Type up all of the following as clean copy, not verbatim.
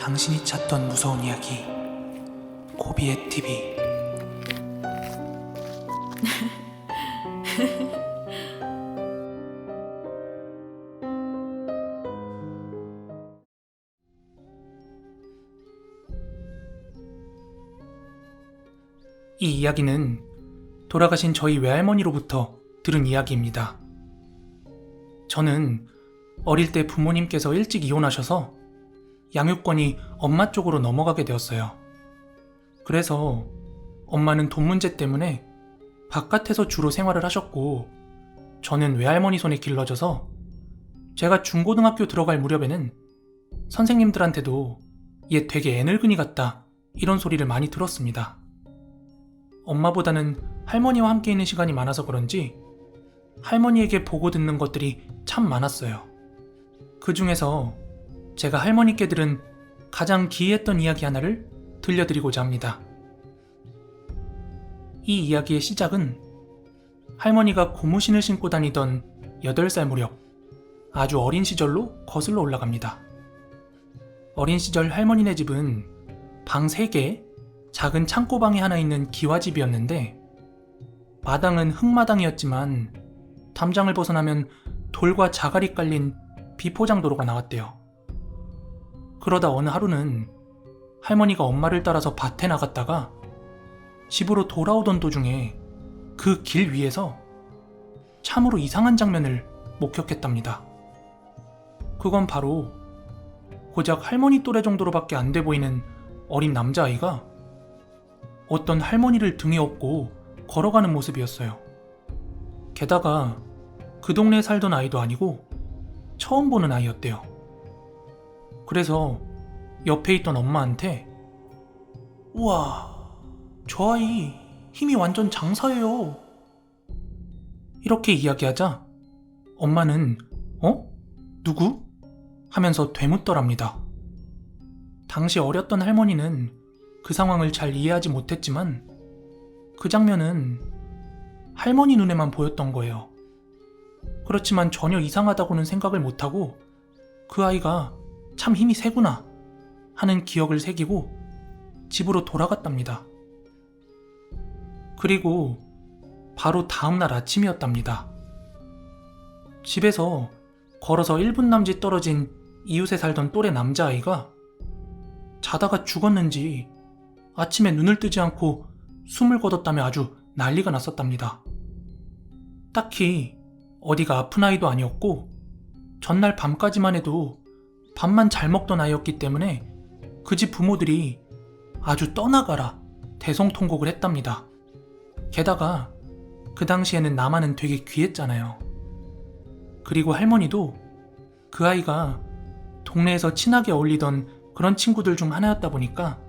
당신이 찾던 무서운 이야기 고비의 TV. 이 이야기는 돌아가신 저희 외할머니로부터 들은 이야기입니다. 저는 어릴 때 부모님께서 일찍 이혼하셔서 양육권이 엄마 쪽으로 넘어가게 되었어요. 그래서 엄마는 돈 문제 때문에 바깥에서 주로 생활을 하셨고, 저는 외할머니 손에 길러져서 제가 중고등학교 들어갈 무렵에는 선생님들한테도 얘 되게 애늙은이 같다 이런 소리를 많이 들었습니다. 엄마보다는 할머니와 함께 있는 시간이 많아서 그런지 할머니에게 보고 듣는 것들이 참 많았어요. 그 중에서 제가 할머니께 들은 가장 기이했던 이야기 하나를 들려드리고자 합니다. 이 이야기의 시작은 할머니가 고무신을 신고 다니던 8살 무렵, 아주 어린 시절로 거슬러 올라갑니다. 어린 시절 할머니네 집은 방 3개, 작은 창고방이 하나 있는 기와집이었는데, 마당은 흙마당이었지만 담장을 벗어나면 돌과 자갈이 깔린 비포장도로가 나왔대요. 그러다 어느 하루는 할머니가 엄마를 따라서 밭에 나갔다가 집으로 돌아오던 도중에 그 길 위에서 참으로 이상한 장면을 목격했답니다. 그건 바로 고작 할머니 또래 정도로밖에 안 돼 보이는 어린 남자아이가 어떤 할머니를 등에 업고 걸어가는 모습이었어요. 게다가 그 동네에 살던 아이도 아니고 처음 보는 아이였대요. 그래서 옆에 있던 엄마한테 "우와, 저 아이 힘이 완전 장사예요." 이렇게 이야기하자 엄마는 "어? 누구?" 하면서 되묻더랍니다. 당시 어렸던 할머니는 그 상황을 잘 이해하지 못했지만 그 장면은 할머니 눈에만 보였던 거예요. 그렇지만 전혀 이상하다고는 생각을 못하고 그 아이가 참 힘이 세구나 하는 기억을 새기고 집으로 돌아갔답니다. 그리고 바로 다음날 아침이었답니다. 집에서 걸어서 1분 남짓 떨어진 이웃에 살던 또래 남자아이가 자다가 죽었는지 아침에 눈을 뜨지 않고 숨을 거뒀다며 아주 난리가 났었답니다. 딱히 어디가 아픈 아이도 아니었고 전날 밤까지만 해도 밥만 잘 먹던 아이였기 때문에 그 집 부모들이 아주 떠나가라 대성통곡을 했답니다. 게다가 그 당시에는 남한은 되게 귀했잖아요. 그리고 할머니도 그 아이가 동네에서 친하게 어울리던 그런 친구들 중 하나였다 보니까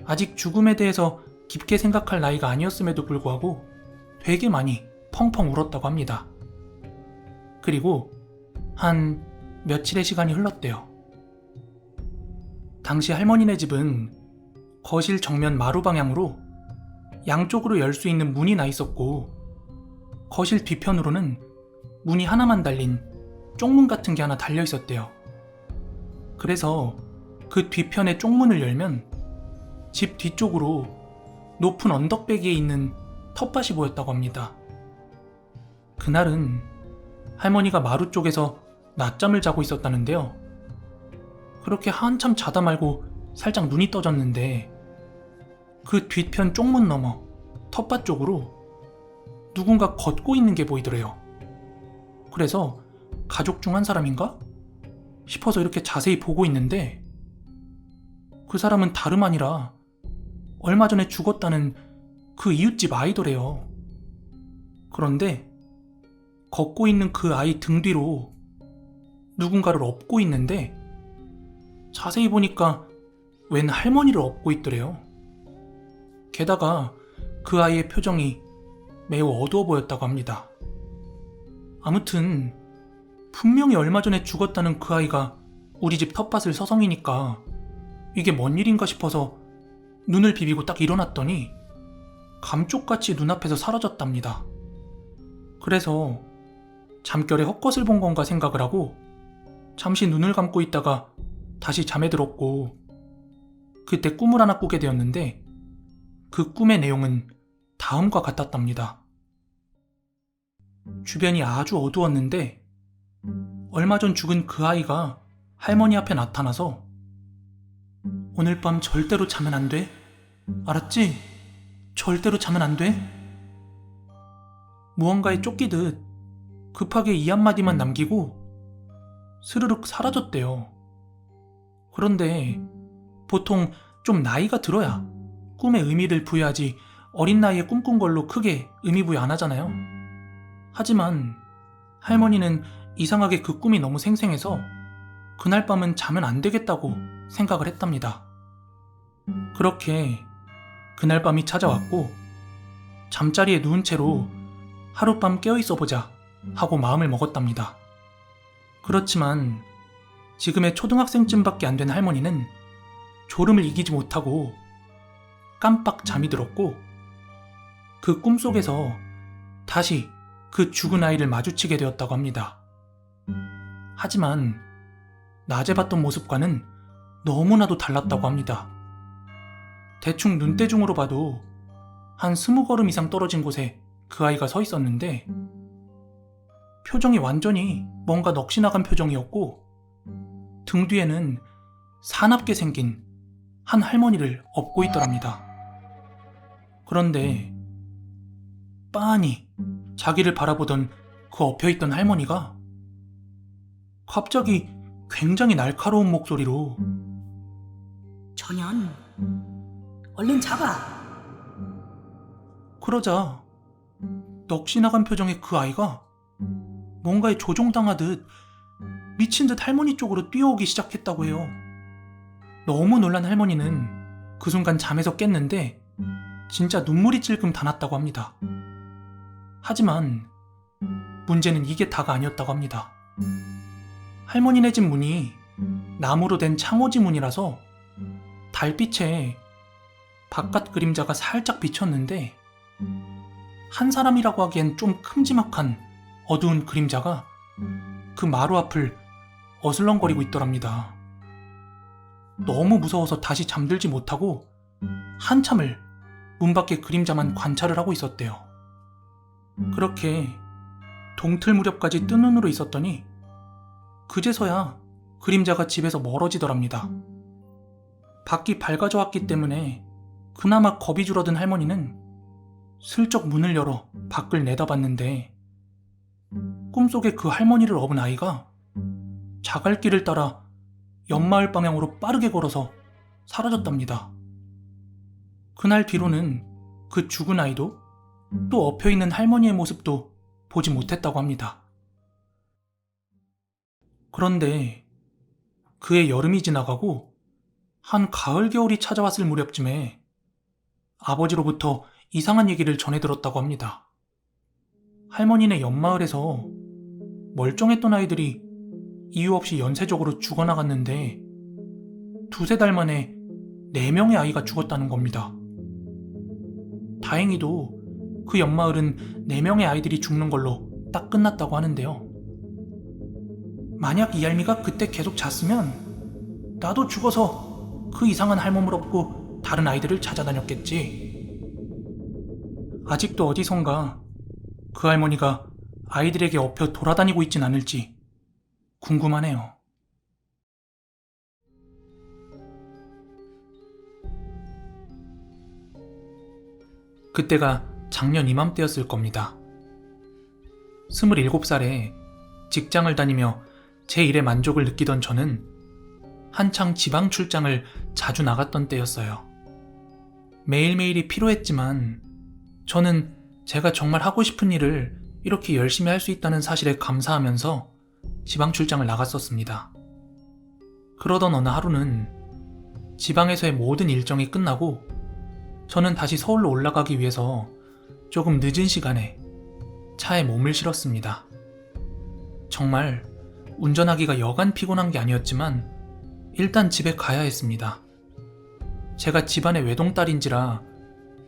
아직 죽음에 대해서 깊게 생각할 나이가 아니었음에도 불구하고 되게 많이 펑펑 울었다고 합니다. 그리고 한 며칠의 시간이 흘렀대요. 당시 할머니네 집은 거실 정면 마루 방향으로 양쪽으로 열 수 있는 문이 나 있었고, 거실 뒤편으로는 문이 하나만 달린 쪽문 같은 게 하나 달려 있었대요. 그래서 그 뒤편의 쪽문을 열면 집 뒤쪽으로 높은 언덕배기에 있는 텃밭이 보였다고 합니다. 그날은 할머니가 마루 쪽에서 낮잠을 자고 있었다는데요. 그렇게 한참 자다 말고 살짝 눈이 떠졌는데 그 뒤편 쪽문 너머 텃밭 쪽으로 누군가 걷고 있는 게 보이더래요. 그래서 가족 중 한 사람인가 싶어서 이렇게 자세히 보고 있는데 그 사람은 다름 아니라 얼마 전에 죽었다는 그 이웃집 아이더래요. 그런데 걷고 있는 그 아이 등 뒤로 누군가를 업고 있는데 자세히 보니까 웬 할머니를 업고 있더래요. 게다가 그 아이의 표정이 매우 어두워 보였다고 합니다. 아무튼 분명히 얼마 전에 죽었다는 그 아이가 우리 집 텃밭을 서성이니까 이게 뭔 일인가 싶어서 눈을 비비고 딱 일어났더니 감쪽같이 눈앞에서 사라졌답니다. 그래서 잠결에 헛것을 본 건가 생각을 하고 잠시 눈을 감고 있다가 다시 잠에 들었고 그때 꿈을 하나 꾸게 되었는데 그 꿈의 내용은 다음과 같았답니다. 주변이 아주 어두웠는데 얼마 전 죽은 그 아이가 할머니 앞에 나타나서 오늘 밤 절대로 자면 안 돼? 알았지? 절대로 자면 안 돼? 무언가에 쫓기듯 급하게 이 한마디만 남기고 스르륵 사라졌대요. 그런데 보통 좀 나이가 들어야 꿈에 의미를 부여하지 어린 나이에 꿈꾼 걸로 크게 의미 부여 안 하잖아요. 하지만 할머니는 이상하게 그 꿈이 너무 생생해서 그날 밤은 자면 안 되겠다고 생각을 했답니다. 그렇게 그날 밤이 찾아왔고 잠자리에 누운 채로 하룻밤 깨어있어 보자 하고 마음을 먹었답니다. 그렇지만 지금의 초등학생쯤밖에 안 된 할머니는 졸음을 이기지 못하고 깜빡 잠이 들었고 그 꿈속에서 다시 그 죽은 아이를 마주치게 되었다고 합니다. 하지만 낮에 봤던 모습과는 너무나도 달랐다고 합니다. 대충 눈대중으로 봐도 한 20걸음 이상 떨어진 곳에 그 아이가 서 있었는데 표정이 완전히 뭔가 넋이 나간 표정이었고 등 뒤에는 사납게 생긴 한 할머니를 업고 있더랍니다. 그런데 빤히 자기를 바라보던 그 엎혀있던 할머니가 갑자기 굉장히 날카로운 목소리로 전현, 얼른 잡아. 그러자 넋이 나간 표정의 그 아이가 뭔가에 조종당하듯 미친 듯 할머니 쪽으로 뛰어오기 시작했다고 해요. 너무 놀란 할머니는 그 순간 잠에서 깼는데 진짜 눈물이 찔끔 다 났다고 합니다. 하지만 문제는 이게 다가 아니었다고 합니다. 할머니네 집 문이 나무로 된 창호지 문이라서 달빛에 바깥 그림자가 살짝 비쳤는데 한 사람이라고 하기엔 좀 큼지막한 어두운 그림자가 그 마루 앞을 어슬렁거리고 있더랍니다. 너무 무서워서 다시 잠들지 못하고 한참을 문 밖의 그림자만 관찰을 하고 있었대요. 그렇게 동틀 무렵까지 뜬 눈으로 있었더니 그제서야 그림자가 집에서 멀어지더랍니다. 밖이 밝아져 왔기 때문에 그나마 겁이 줄어든 할머니는 슬쩍 문을 열어 밖을 내다봤는데 꿈속에 그 할머니를 업은 아이가 자갈길을 따라 옆마을 방향으로 빠르게 걸어서 사라졌답니다. 그날 뒤로는 그 죽은 아이도 또 엎혀있는 할머니의 모습도 보지 못했다고 합니다. 그런데 그해 여름이 지나가고 한 가을 겨울이 찾아왔을 무렵쯤에 아버지로부터 이상한 얘기를 전해 들었다고 합니다. 할머니네 옆마을에서 멀쩡했던 아이들이 이유 없이 연쇄적으로 죽어나갔는데 두세 달 만에 4명의 아이가 죽었다는 겁니다. 다행히도 그 옆마을은 4명의 아이들이 죽는 걸로 딱 끝났다고 하는데요. 만약 이할미가 그때 계속 잤으면 나도 죽어서 그 이상한 할멈을 업고 다른 아이들을 찾아다녔겠지. 아직도 어디선가 그 할머니가 아이들에게 엎혀 돌아다니고 있진 않을지 궁금하네요. 그때가 작년 이맘때였을 겁니다. 27살에 직장을 다니며 제 일에 만족을 느끼던 저는 한창 지방 출장을 자주 나갔던 때였어요. 매일매일이 피로했지만 저는 제가 정말 하고 싶은 일을 이렇게 열심히 할 수 있다는 사실에 감사하면서 지방 출장을 나갔었습니다. 그러던 어느 하루는 지방에서의 모든 일정이 끝나고 저는 다시 서울로 올라가기 위해서 조금 늦은 시간에 차에 몸을 실었습니다. 정말 운전하기가 여간 피곤한 게 아니었지만 일단 집에 가야 했습니다. 제가 집안의 외동딸인지라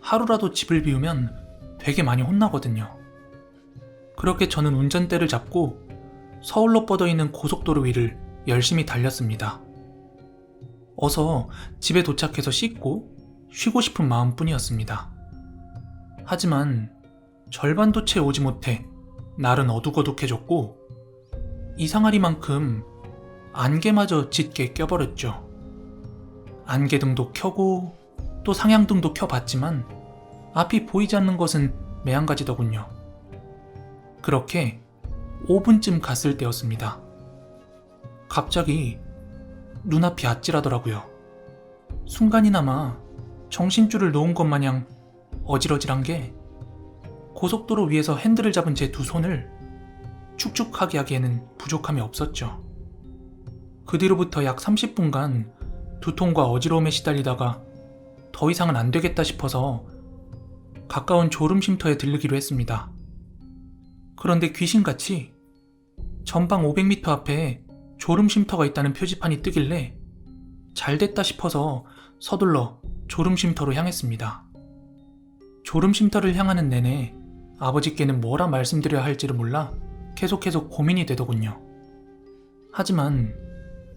하루라도 집을 비우면 되게 많이 혼나거든요. 그렇게 저는 운전대를 잡고 서울로 뻗어있는 고속도로 위를 열심히 달렸습니다. 어서 집에 도착해서 씻고 쉬고 싶은 마음뿐이었습니다. 하지만 절반도 채 오지 못해 날은 어둑어둑해졌고 이상하리만큼 안개마저 짙게 껴버렸죠. 안개등도 켜고 또 상향등도 켜봤지만 앞이 보이지 않는 것은 매한가지더군요. 그렇게 5분쯤 갔을 때였습니다. 갑자기 눈앞이 아찔하더라고요. 순간이나마 정신줄을 놓은 것 마냥 어질어질한 게 고속도로 위에서 핸들을 잡은 제 두 손을 축축하게 하기에는 부족함이 없었죠. 그 뒤로부터 약 30분간 두통과 어지러움에 시달리다가 더 이상은 안 되겠다 싶어서 가까운 졸음쉼터에 들르기로 했습니다. 그런데 귀신같이 전방 500m 앞에 졸음쉼터가 있다는 표지판이 뜨길래 잘됐다 싶어서 서둘러 졸음쉼터로 향했습니다. 졸음쉼터를 향하는 내내 아버지께는 뭐라 말씀드려야 할지를 몰라 계속 고민이 되더군요. 하지만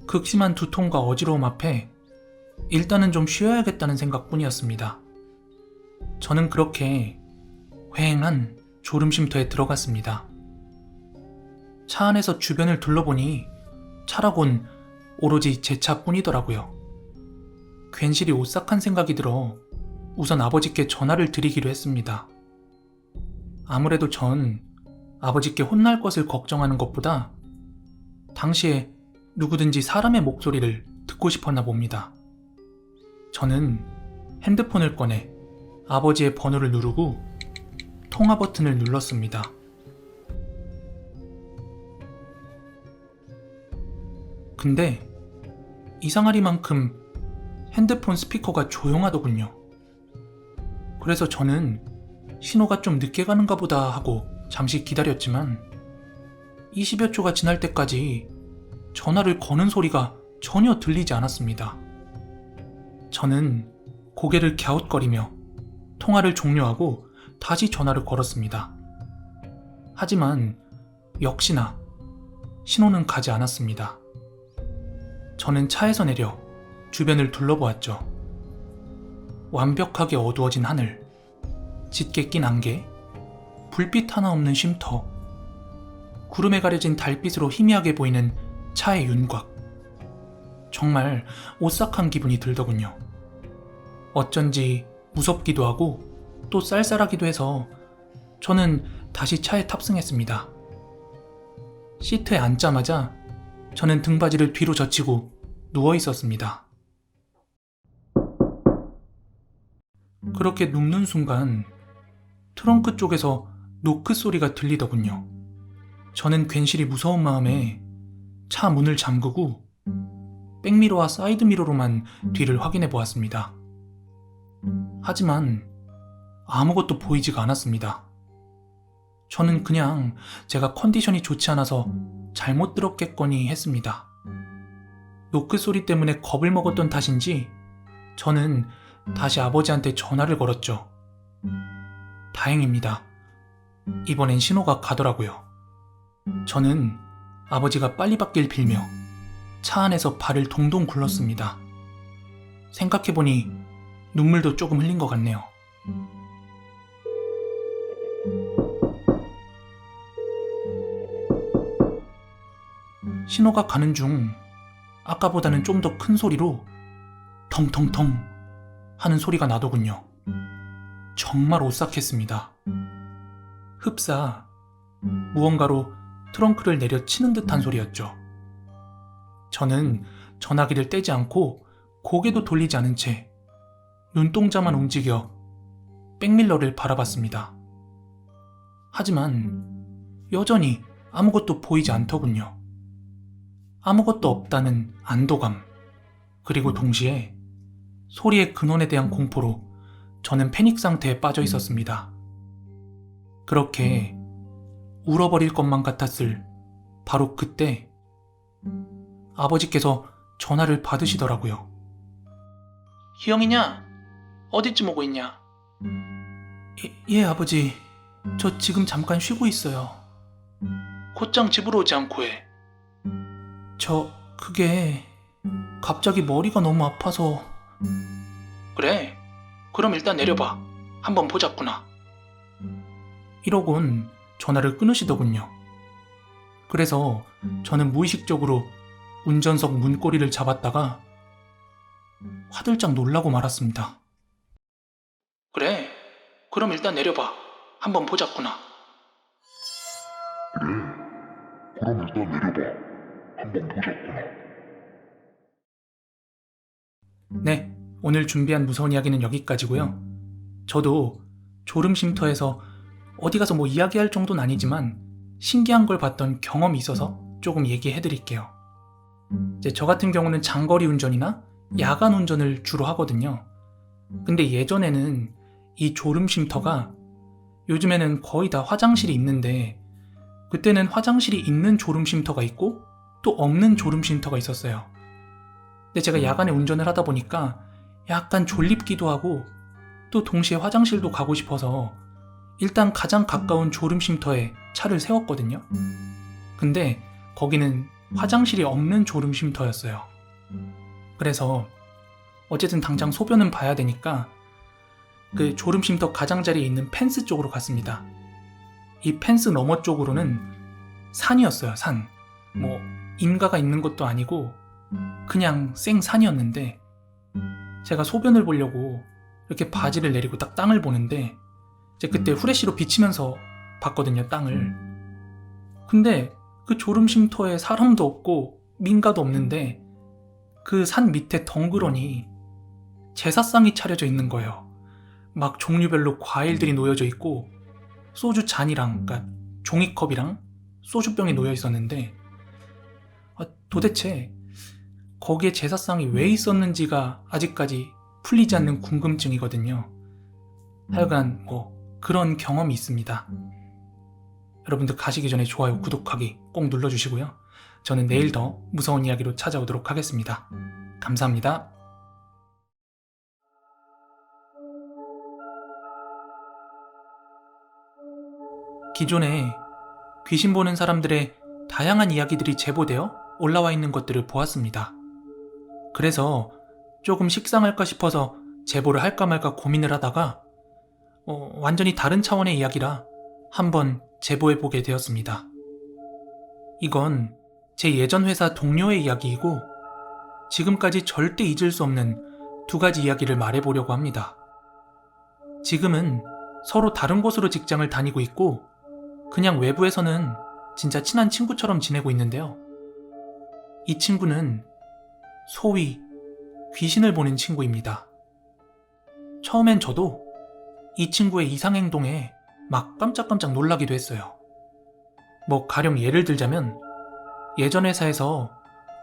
극심한 두통과 어지러움 앞에 일단은 좀 쉬어야겠다는 생각뿐이었습니다. 저는 그렇게 휑한 졸음쉼터에 들어갔습니다. 차 안에서 주변을 둘러보니 차라곤 오로지 제 차뿐이더라고요. 괜시리 오싹한 생각이 들어 우선 아버지께 전화를 드리기로 했습니다. 아무래도 전 아버지께 혼날 것을 걱정하는 것보다 당시에 누구든지 사람의 목소리를 듣고 싶었나 봅니다. 저는 핸드폰을 꺼내 아버지의 번호를 누르고 통화 버튼을 눌렀습니다. 근데 이상하리만큼 핸드폰 스피커가 조용하더군요. 그래서 저는 신호가 좀 늦게 가는가 보다 하고 잠시 기다렸지만 20여 초가 지날 때까지 전화를 거는 소리가 전혀 들리지 않았습니다. 저는 고개를 갸웃거리며 통화를 종료하고 다시 전화를 걸었습니다. 하지만 역시나 신호는 가지 않았습니다. 저는 차에서 내려 주변을 둘러보았죠. 완벽하게 어두워진 하늘, 짙게 낀 안개, 불빛 하나 없는 쉼터, 구름에 가려진 달빛으로 희미하게 보이는 차의 윤곽. 정말 오싹한 기분이 들더군요. 어쩐지 무섭기도 하고 또 쌀쌀하기도 해서 저는 다시 차에 탑승했습니다. 시트에 앉자마자 저는 등받이를 뒤로 젖히고 누워 있었습니다. 그렇게 눕는 순간 트렁크 쪽에서 노크 소리가 들리더군요. 저는 괜시리 무서운 마음에 차 문을 잠그고 백미러와 사이드미러로만 뒤를 확인해 보았습니다. 하지만 아무것도 보이지가 않았습니다. 저는 그냥 제가 컨디션이 좋지 않아서 잘못 들었겠거니 했습니다. 노크 소리 때문에 겁을 먹었던 탓인지 저는 다시 아버지한테 전화를 걸었죠. 다행입니다. 이번엔 신호가 가더라고요. 저는 아버지가 빨리 받길 빌며 차 안에서 발을 동동 굴렀습니다. 생각해보니 눈물도 조금 흘린 것 같네요. 신호가 가는 중 아까보다는 좀 더 큰 소리로 텅텅텅 하는 소리가 나더군요. 정말 오싹했습니다. 흡사 무언가로 트렁크를 내려 치는 듯한 소리였죠. 저는 전화기를 떼지 않고 고개도 돌리지 않은 채 눈동자만 움직여 백밀러를 바라봤습니다. 하지만 여전히 아무것도 보이지 않더군요. 아무것도 없다는 안도감, 그리고 동시에 소리의 근원에 대한 공포로 저는 패닉 상태에 빠져 있었습니다. 그렇게 울어버릴 것만 같았을 바로 그때 아버지께서 전화를 받으시더라고요. 희영이냐? 어디쯤 오고 있냐? 예, 아버지. 저 지금 잠깐 쉬고 있어요. 곧장 집으로 오지 않고 해. 그게 갑자기 머리가 너무 아파서. 그래, 그럼 일단 내려봐. 한번 보자꾸나. 이러곤 전화를 끊으시더군요. 그래서 저는 무의식적으로 운전석 문고리를 잡았다가 화들짝 놀라고 말았습니다. 그래, 그럼 일단 내려봐. 한번 보자꾸나. 그럼 일단 내려봐. 한번 보자꾸나. 네, 오늘 준비한 무서운 이야기는 여기까지고요. 저도 졸음쉼터에서 어디 가서 뭐 이야기할 정도는 아니지만 신기한 걸 봤던 경험이 있어서 조금 얘기해 드릴게요. 이제 저 같은 경우는 장거리 운전이나 야간 운전을 주로 하거든요. 근데 예전에는 이 졸음쉼터가, 요즘에는 거의 다 화장실이 있는데 그때는 화장실이 있는 졸음쉼터가 있고 또 없는 졸음쉼터가 있었어요. 근데 제가 야간에 운전을 하다 보니까 약간 졸립기도 하고 또 동시에 화장실도 가고 싶어서 일단 가장 가까운 졸음쉼터에 차를 세웠거든요. 근데 거기는 화장실이 없는 졸음쉼터였어요. 그래서 어쨌든 당장 소변은 봐야 되니까 그 졸음쉼터 가장자리에 있는 펜스 쪽으로 갔습니다. 이 펜스 너머 쪽으로는 산이었어요, 산. 뭐 인가가 있는 것도 아니고 그냥 생산이었는데 제가 소변을 보려고 이렇게 바지를 내리고 딱 땅을 보는데 이제 그때 후레쉬로 비치면서 봤거든요, 땅을. 근데 그 졸음쉼터에 사람도 없고 민가도 없는데 그 산 밑에 덩그러니 제사상이 차려져 있는 거예요. 막 종류별로 과일들이 놓여져 있고 소주 잔이랑, 그러니까 종이컵이랑 소주병이 놓여 있었는데 도대체 거기에 제사상이 왜 있었는지가 아직까지 풀리지 않는 궁금증이거든요. 하여간 뭐 그런 경험이 있습니다. 여러분들 가시기 전에 좋아요, 구독하기 꼭 눌러주시고요. 저는 내일 더 무서운 이야기로 찾아오도록 하겠습니다. 감사합니다. 기존에 귀신 보는 사람들의 다양한 이야기들이 제보되어 올라와 있는 것들을 보았습니다. 그래서 조금 식상할까 싶어서 제보를 할까 말까 고민을 하다가 완전히 다른 차원의 이야기라 한번 제보해보게 되었습니다. 이건 제 예전 회사 동료의 이야기이고 지금까지 절대 잊을 수 없는 두 가지 이야기를 말해보려고 합니다. 지금은 서로 다른 곳으로 직장을 다니고 있고 그냥 외부에서는 진짜 친한 친구처럼 지내고 있는데요. 이 친구는 소위 귀신을 보는 친구입니다. 처음엔 저도 이 친구의 이상행동에 막 깜짝깜짝 놀라기도 했어요. 뭐 가령 예를 들자면 예전 회사에서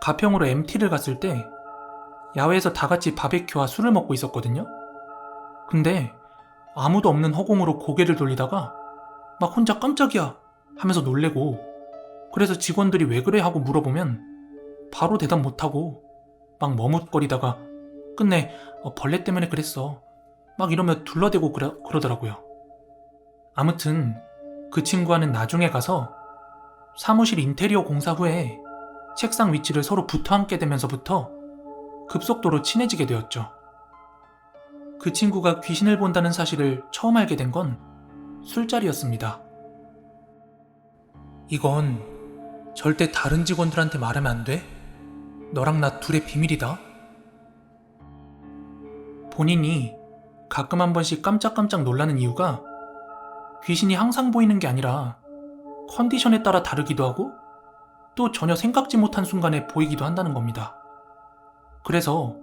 가평으로 MT를 갔을 때 야외에서 다 같이 바베큐와 술을 먹고 있었거든요. 근데 아무도 없는 허공으로 고개를 돌리다가 막 혼자 깜짝이야 하면서 놀래고, 그래서 직원들이 왜 그래 하고 물어보면 바로 대답 못하고 막 머뭇거리다가 끝내 벌레 때문에 그랬어 막 이러며 둘러대고 그러더라고요. 아무튼 그 친구와는 나중에 가서 사무실 인테리어 공사 후에 책상 위치를 서로 붙어 앉게 되면서부터 급속도로 친해지게 되었죠. 그 친구가 귀신을 본다는 사실을 처음 알게 된 건 술자리였습니다. 이건 절대 다른 직원들한테 말하면 안 돼. 너랑 나 둘의 비밀이다. 본인이 가끔 한 번씩 깜짝깜짝 놀라는 이유가 귀신이 항상 보이는 게 아니라 컨디션에 따라 다르기도 하고 또 전혀 생각지 못한 순간에 보이기도 한다는 겁니다. 그래서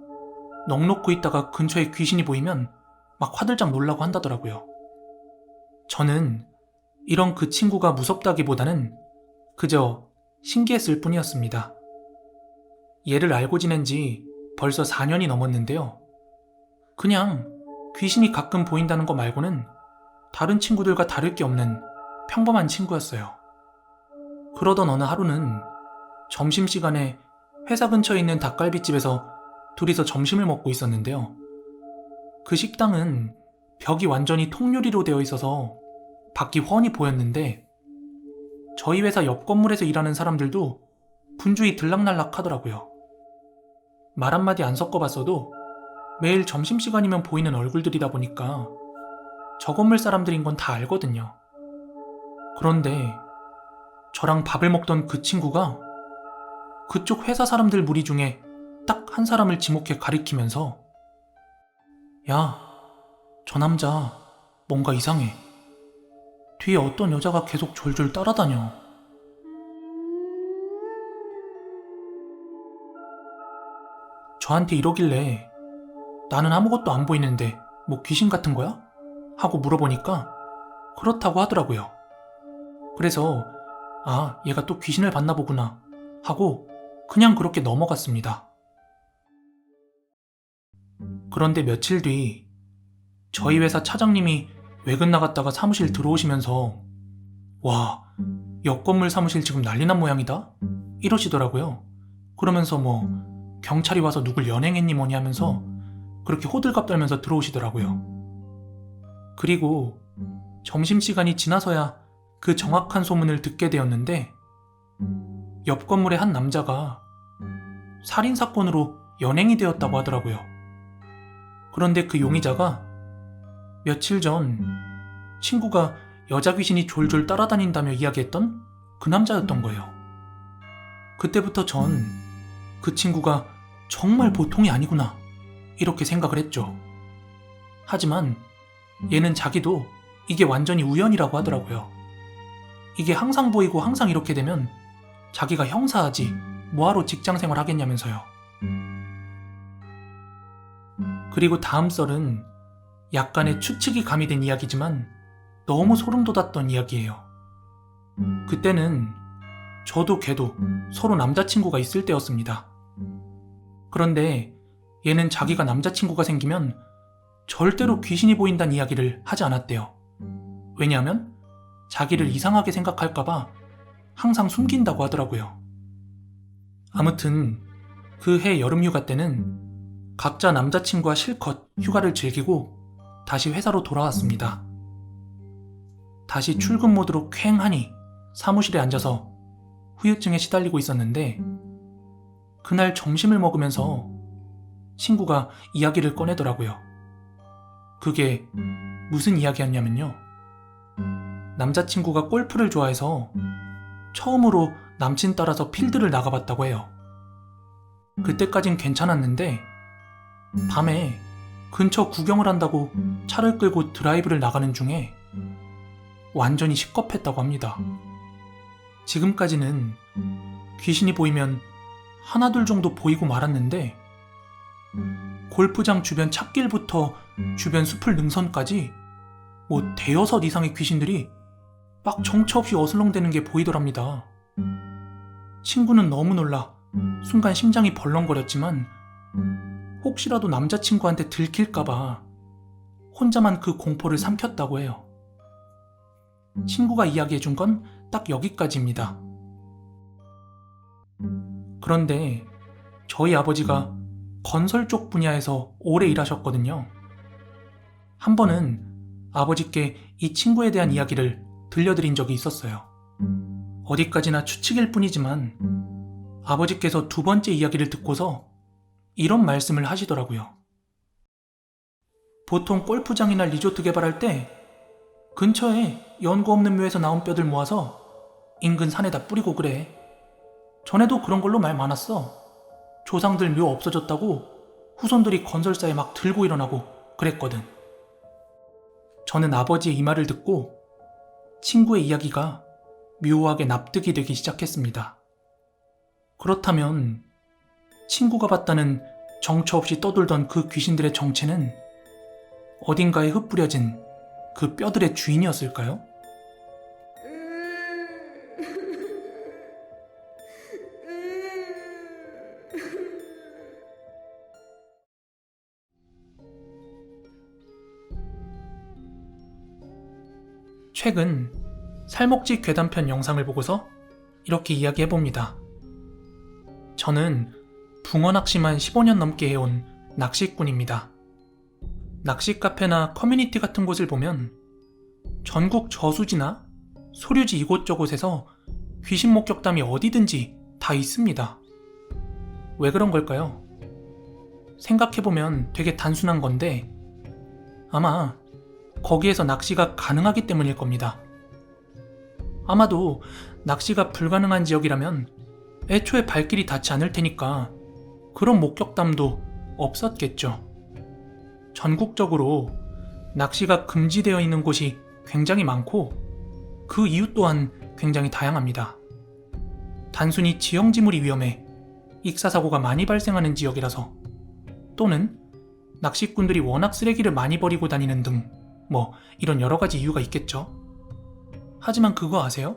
넋놓고 있다가 근처에 귀신이 보이면 막 화들짝 놀라고 한다더라고요. 저는 이런 그 친구가 무섭다기보다는 그저 신기했을 뿐이었습니다. 얘를 알고 지낸 지 벌써 4년이 넘었는데요. 그냥 귀신이 가끔 보인다는 거 말고는 다른 친구들과 다를 게 없는 평범한 친구였어요. 그러던 어느 하루는 점심시간에 회사 근처에 있는 닭갈비집에서 둘이서 점심을 먹고 있었는데요. 그 식당은 벽이 완전히 통유리로 되어 있어서 밖이 훤히 보였는데 저희 회사 옆 건물에서 일하는 사람들도 분주히 들락날락 하더라고요. 말 한마디 안 섞어봤어도 매일 점심시간이면 보이는 얼굴들이다 보니까 저 건물 사람들인 건 다 알거든요. 그런데 저랑 밥을 먹던 그 친구가 그쪽 회사 사람들 무리 중에 딱 한 사람을 지목해 가리키면서 야, 저 남자 뭔가 이상해. 뒤에 어떤 여자가 계속 졸졸 따라다녀. 저한테 이러길래 나는 아무것도 안 보이는데 뭐 귀신 같은 거야? 하고 물어보니까 그렇다고 하더라고요. 그래서 아, 얘가 또 귀신을 봤나 보구나 하고 그냥 그렇게 넘어갔습니다. 그런데 며칠 뒤 저희 회사 차장님이 외근 나갔다가 사무실 들어오시면서 와, 옆 건물 사무실 지금 난리 난 모양이다? 이러시더라고요. 그러면서 뭐 경찰이 와서 누굴 연행했니 뭐니 하면서 그렇게 호들갑 떨면서 들어오시더라고요. 그리고 점심시간이 지나서야 그 정확한 소문을 듣게 되었는데 옆 건물의 한 남자가 살인사건으로 연행이 되었다고 하더라고요. 그런데 그 용의자가 며칠 전 친구가 여자 귀신이 졸졸 따라다닌다며 이야기했던 그 남자였던 거예요. 그때부터 전 그 친구가 정말 보통이 아니구나 이렇게 생각을 했죠. 하지만 얘는 자기도 이게 완전히 우연이라고 하더라고요. 이게 항상 보이고 항상 이렇게 되면 자기가 형사하지 뭐하러 직장생활 하겠냐면서요. 그리고 다음 썰은 약간의 추측이 가미된 이야기지만 너무 소름 돋았던 이야기예요. 그때는 저도 걔도 서로 남자친구가 있을 때였습니다. 그런데 얘는 자기가 남자친구가 생기면 절대로 귀신이 보인다는 이야기를 하지 않았대요. 왜냐하면 자기를 이상하게 생각할까봐 항상 숨긴다고 하더라고요. 아무튼 그 해 여름휴가 때는 각자 남자친구와 실컷 휴가를 즐기고 다시 회사로 돌아왔습니다. 다시 출근 모드로 쾌행하니 사무실에 앉아서 후유증에 시달리고 있었는데 그날 점심을 먹으면서 친구가 이야기를 꺼내더라고요. 그게 무슨 이야기였냐면요. 남자친구가 골프를 좋아해서 처음으로 남친 따라서 필드를 나가봤다고 해요. 그때까진 괜찮았는데 밤에 근처 구경을 한다고 차를 끌고 드라이브를 나가는 중에 완전히 식겁했다고 합니다. 지금까지는 귀신이 보이면 하나둘 정도 보이고 말았는데 골프장 주변 찻길부터 주변 숲을 능선까지 뭐 대여섯 이상의 귀신들이 막 정처 없이 어슬렁대는 게 보이더랍니다. 친구는 너무 놀라 순간 심장이 벌렁거렸지만 혹시라도 남자친구한테 들킬까봐 혼자만 그 공포를 삼켰다고 해요. 친구가 이야기해준 건 딱 여기까지입니다. 그런데 저희 아버지가 건설 쪽 분야에서 오래 일하셨거든요. 한 번은 아버지께 이 친구에 대한 이야기를 들려드린 적이 있었어요. 어디까지나 추측일 뿐이지만 아버지께서 두 번째 이야기를 듣고서 이런 말씀을 하시더라고요. 보통 골프장이나 리조트 개발할 때 근처에 연고 없는 묘에서 나온 뼈들 모아서 인근 산에다 뿌리고 그래. 전에도 그런 걸로 말 많았어. 조상들 묘 없어졌다고 후손들이 건설사에 막 들고 일어나고 그랬거든. 저는 아버지의 이 말을 듣고 친구의 이야기가 묘하게 납득이 되기 시작했습니다. 그렇다면 친구가 봤다는 정처 없이 떠돌던 그 귀신들의 정체는 어딘가에 흩뿌려진 그 뼈들의 주인이었을까요? 최근 살목지 괴담편 영상을 보고서 이렇게 이야기해봅니다. 저는 붕어 낚시만 15년 넘게 해온 낚시꾼입니다. 낚시 카페나 커뮤니티 같은 곳을 보면 전국 저수지나 소류지 이곳저곳에서 귀신 목격담이 어디든지 다 있습니다. 왜 그런 걸까요? 생각해보면 되게 단순한 건데 아마 거기에서 낚시가 가능하기 때문일 겁니다. 아마도 낚시가 불가능한 지역이라면 애초에 발길이 닿지 않을 테니까 그런 목격담도 없었겠죠. 전국적으로 낚시가 금지되어 있는 곳이 굉장히 많고 그 이유 또한 굉장히 다양합니다. 단순히 지형지물이 위험해 익사사고가 많이 발생하는 지역이라서, 또는 낚시꾼들이 워낙 쓰레기를 많이 버리고 다니는 등 이런 여러 가지 이유가 있겠죠. 하지만 그거 아세요?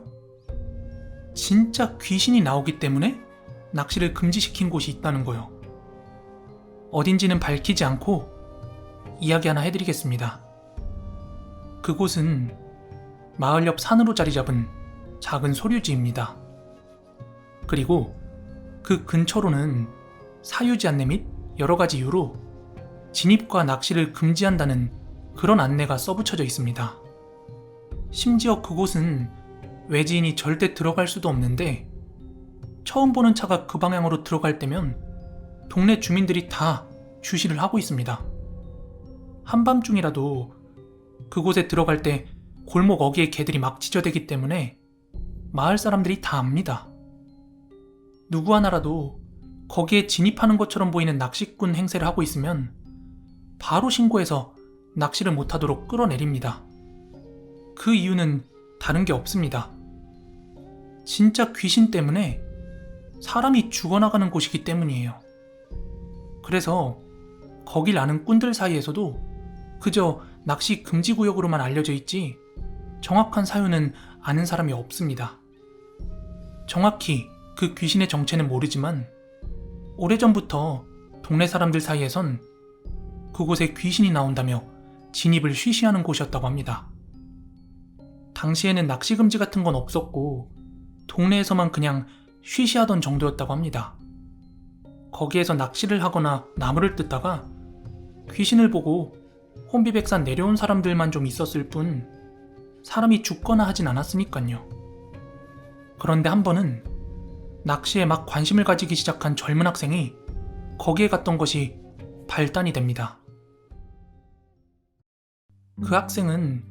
진짜 귀신이 나오기 때문에 낚시를 금지시킨 곳이 있다는 거요. 어딘지는 밝히지 않고 이야기 하나 해드리겠습니다. 그곳은 마을 옆 산으로 자리 잡은 작은 소류지입니다. 그리고 그 근처로는 사유지 안내 및 여러 가지 이유로 진입과 낚시를 금지한다는 그런 안내가 써붙여져 있습니다. 심지어 그곳은 외지인이 절대 들어갈 수도 없는데 처음 보는 차가 그 방향으로 들어갈 때면 동네 주민들이 다 주시를 하고 있습니다. 한밤중이라도 그곳에 들어갈 때 골목 어귀에 개들이 막 짖어대기 때문에 마을 사람들이 다 압니다. 누구 하나라도 거기에 진입하는 것처럼 보이는 낚시꾼 행세를 하고 있으면 바로 신고해서 낚시를 못하도록 끌어내립니다. 그 이유는 다른 게 없습니다. 진짜 귀신 때문에 사람이 죽어나가는 곳이기 때문이에요. 그래서 거길 아는 꾼들 사이에서도 그저 낚시 금지 구역으로만 알려져 있지 정확한 사유는 아는 사람이 없습니다. 정확히 그 귀신의 정체는 모르지만 오래전부터 동네 사람들 사이에선 그곳에 귀신이 나온다며 진입을 쉬쉬하는 곳이었다고 합니다. 당시에는 낚시 금지 같은 건 없었고 동네에서만 그냥 쉬쉬하던 정도였다고 합니다. 거기에서 낚시를 하거나 나무를 뜯다가 귀신을 보고 혼비백산 내려온 사람들만 좀 있었을 뿐 사람이 죽거나 하진 않았으니까요. 그런데 한 번은 낚시에 막 관심을 가지기 시작한 젊은 학생이 거기에 갔던 것이 발단이 됩니다. 그 학생은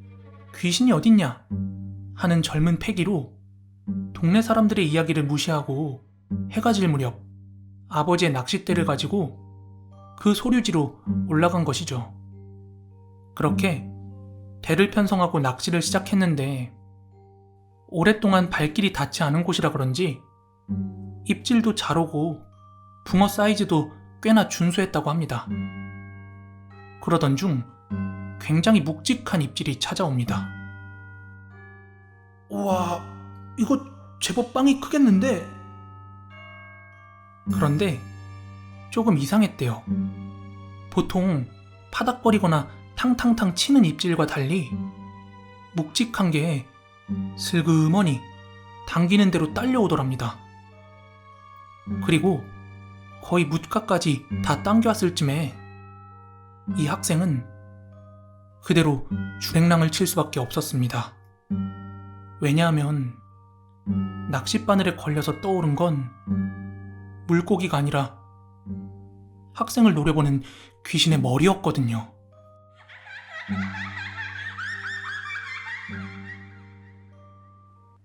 귀신이 어딨냐 하는 젊은 패기로 동네 사람들의 이야기를 무시하고 해가 질 무렵 아버지의 낚싯대를 가지고 그 소류지로 올라간 것이죠. 그렇게 대를 편성하고 낚시를 시작했는데 오랫동안 발길이 닿지 않은 곳이라 그런지 입질도 잘 오고 붕어 사이즈도 꽤나 준수했다고 합니다. 그러던 중 굉장히 묵직한 입질이 찾아옵니다. 우와, 이거 제법 빵이 크겠는데? 그런데 조금 이상했대요. 보통 파닥거리거나 탕탕탕 치는 입질과 달리 묵직한 게 슬그머니 당기는 대로 딸려오더랍니다. 그리고 거의 뭇가까지 다 당겨왔을 쯤에 이 학생은 그대로 주랭랑을 칠 수밖에 없었습니다. 왜냐하면 낚싯바늘에 걸려서 떠오른 건 물고기가 아니라 학생을 노려보는 귀신의 머리였거든요.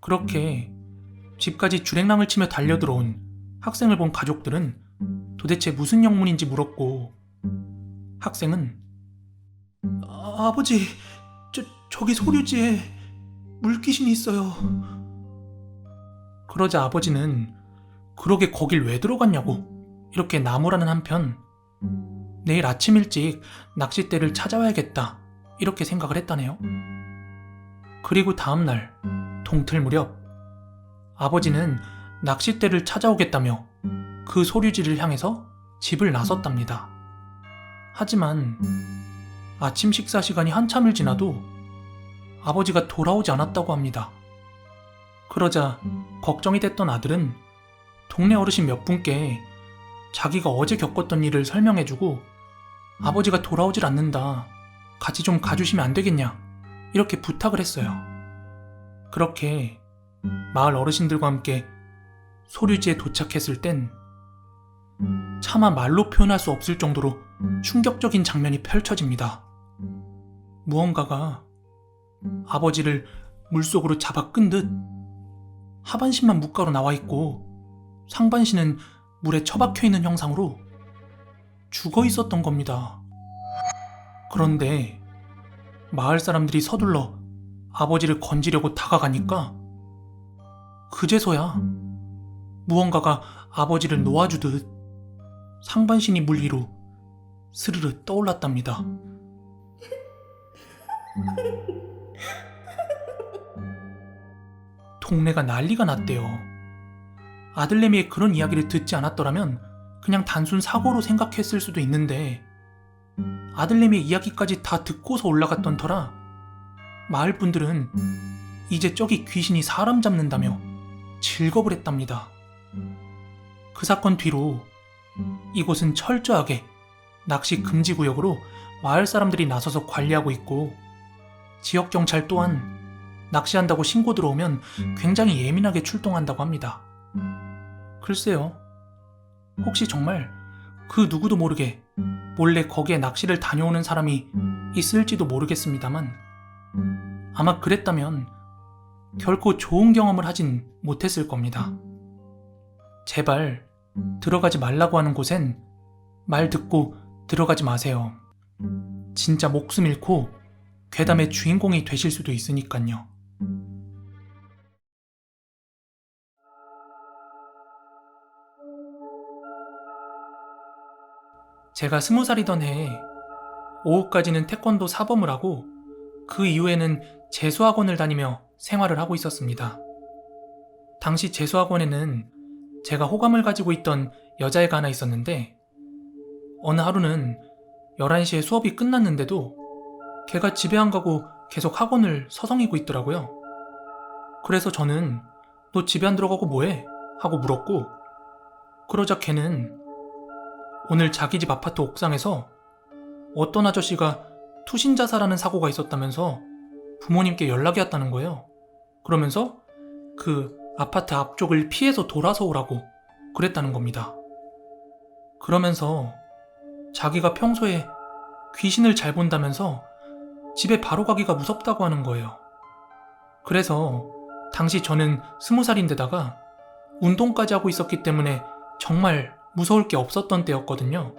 그렇게 집까지 주랭랑을 치며 달려들어온 학생을 본 가족들은 도대체 무슨 영문인지 물었고 학생은 아버지, 저기 소류지에 물귀신이 있어요. 그러자 아버지는 그러게 거길 왜 들어갔냐고 이렇게 나무라는 한편 내일 아침 일찍 낚싯대를 찾아와야겠다 이렇게 생각을 했다네요. 그리고 다음날 동틀 무렵 아버지는 낚싯대를 찾아오겠다며 그 소류지를 향해서 집을 나섰답니다. 하지만 아침 식사 시간이 한참을 지나도 아버지가 돌아오지 않았다고 합니다. 그러자 걱정이 됐던 아들은 동네 어르신 몇 분께 자기가 어제 겪었던 일을 설명해주고 아버지가 돌아오질 않는다, 같이 좀 가주시면 안 되겠냐 이렇게 부탁을 했어요. 그렇게 마을 어르신들과 함께 소류지에 도착했을 땐 차마 말로 표현할 수 없을 정도로 충격적인 장면이 펼쳐집니다. 무언가가 아버지를 물속으로 잡아 끈 듯 하반신만 묵가로 나와 있고 상반신은 물에 처박혀 있는 형상으로 죽어 있었던 겁니다. 그런데 마을 사람들이 서둘러 아버지를 건지려고 다가가니까 그제서야 무언가가 아버지를 놓아주듯 상반신이 물 위로 스르르 떠올랐답니다. 동네가 난리가 났대요. 아들내미의 그런 이야기를 듣지 않았더라면 그냥 단순 사고로 생각했을 수도 있는데 아들내미의 이야기까지 다 듣고서 올라갔던 터라 마을 분들은 이제 저기 귀신이 사람 잡는다며 질겁을 했답니다. 그 사건 뒤로 이곳은 철저하게 낚시 금지 구역으로 마을 사람들이 나서서 관리하고 있고 지역경찰 또한 낚시한다고 신고 들어오면 굉장히 예민하게 출동한다고 합니다. 글쎄요, 혹시 정말 그 누구도 모르게 몰래 거기에 낚시를 다녀오는 사람이 있을지도 모르겠습니다만 아마 그랬다면 결코 좋은 경험을 하진 못했을 겁니다. 제발 들어가지 말라고 하는 곳엔 말 듣고 들어가지 마세요. 진짜 목숨 잃고 괴담의 주인공이 되실 수도 있으니까요. 제가 20살이던 해에 오후까지는 태권도 사범을 하고 그 이후에는 재수학원을 다니며 생활을 하고 있었습니다. 당시 재수학원에는 제가 호감을 가지고 있던 여자애가 하나 있었는데 어느 하루는 11시에 수업이 끝났는데도 걔가 집에 안 가고 계속 학원을 서성이고 있더라고요. 그래서 저는 너 집에 안 들어가고 뭐해? 하고 물었고 그러자 걔는 오늘 자기 집 아파트 옥상에서 어떤 아저씨가 투신 자살하는 사고가 있었다면서 부모님께 연락이 왔다는 거예요. 그러면서 그 아파트 앞쪽을 피해서 돌아서 오라고 그랬다는 겁니다. 그러면서 자기가 평소에 귀신을 잘 본다면서 집에 바로 가기가 무섭다고 하는 거예요. 그래서 당시 저는 20살인데다가 운동까지 하고 있었기 때문에 정말 무서울 게 없었던 때였거든요.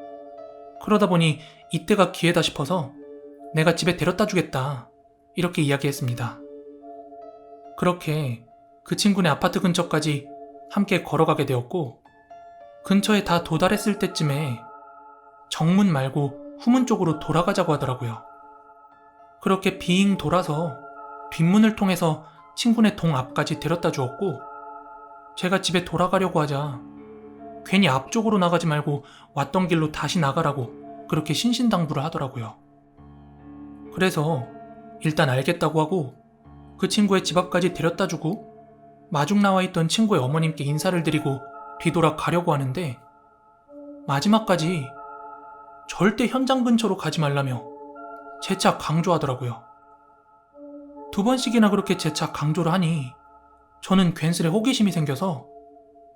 그러다 보니 이때가 기회다 싶어서 내가 집에 데려다 주겠다 이렇게 이야기했습니다. 그렇게 그 친구네 아파트 근처까지 함께 걸어가게 되었고 근처에 다 도달했을 때쯤에 정문 말고 후문 쪽으로 돌아가자고 하더라고요. 그렇게 빙 돌아서 뒷문을 통해서 친구네 동 앞까지 데려다 주었고 제가 집에 돌아가려고 하자 괜히 앞쪽으로 나가지 말고 왔던 길로 다시 나가라고 그렇게 신신당부를 하더라고요. 그래서 일단 알겠다고 하고 그 친구의 집 앞까지 데려다 주고 마중 나와 있던 친구의 어머님께 인사를 드리고 뒤돌아 가려고 하는데 마지막까지 절대 현장 근처로 가지 말라며 재차 강조하더라고요. 2번씩이나 그렇게 재차 강조를 하니 저는 괜스레 호기심이 생겨서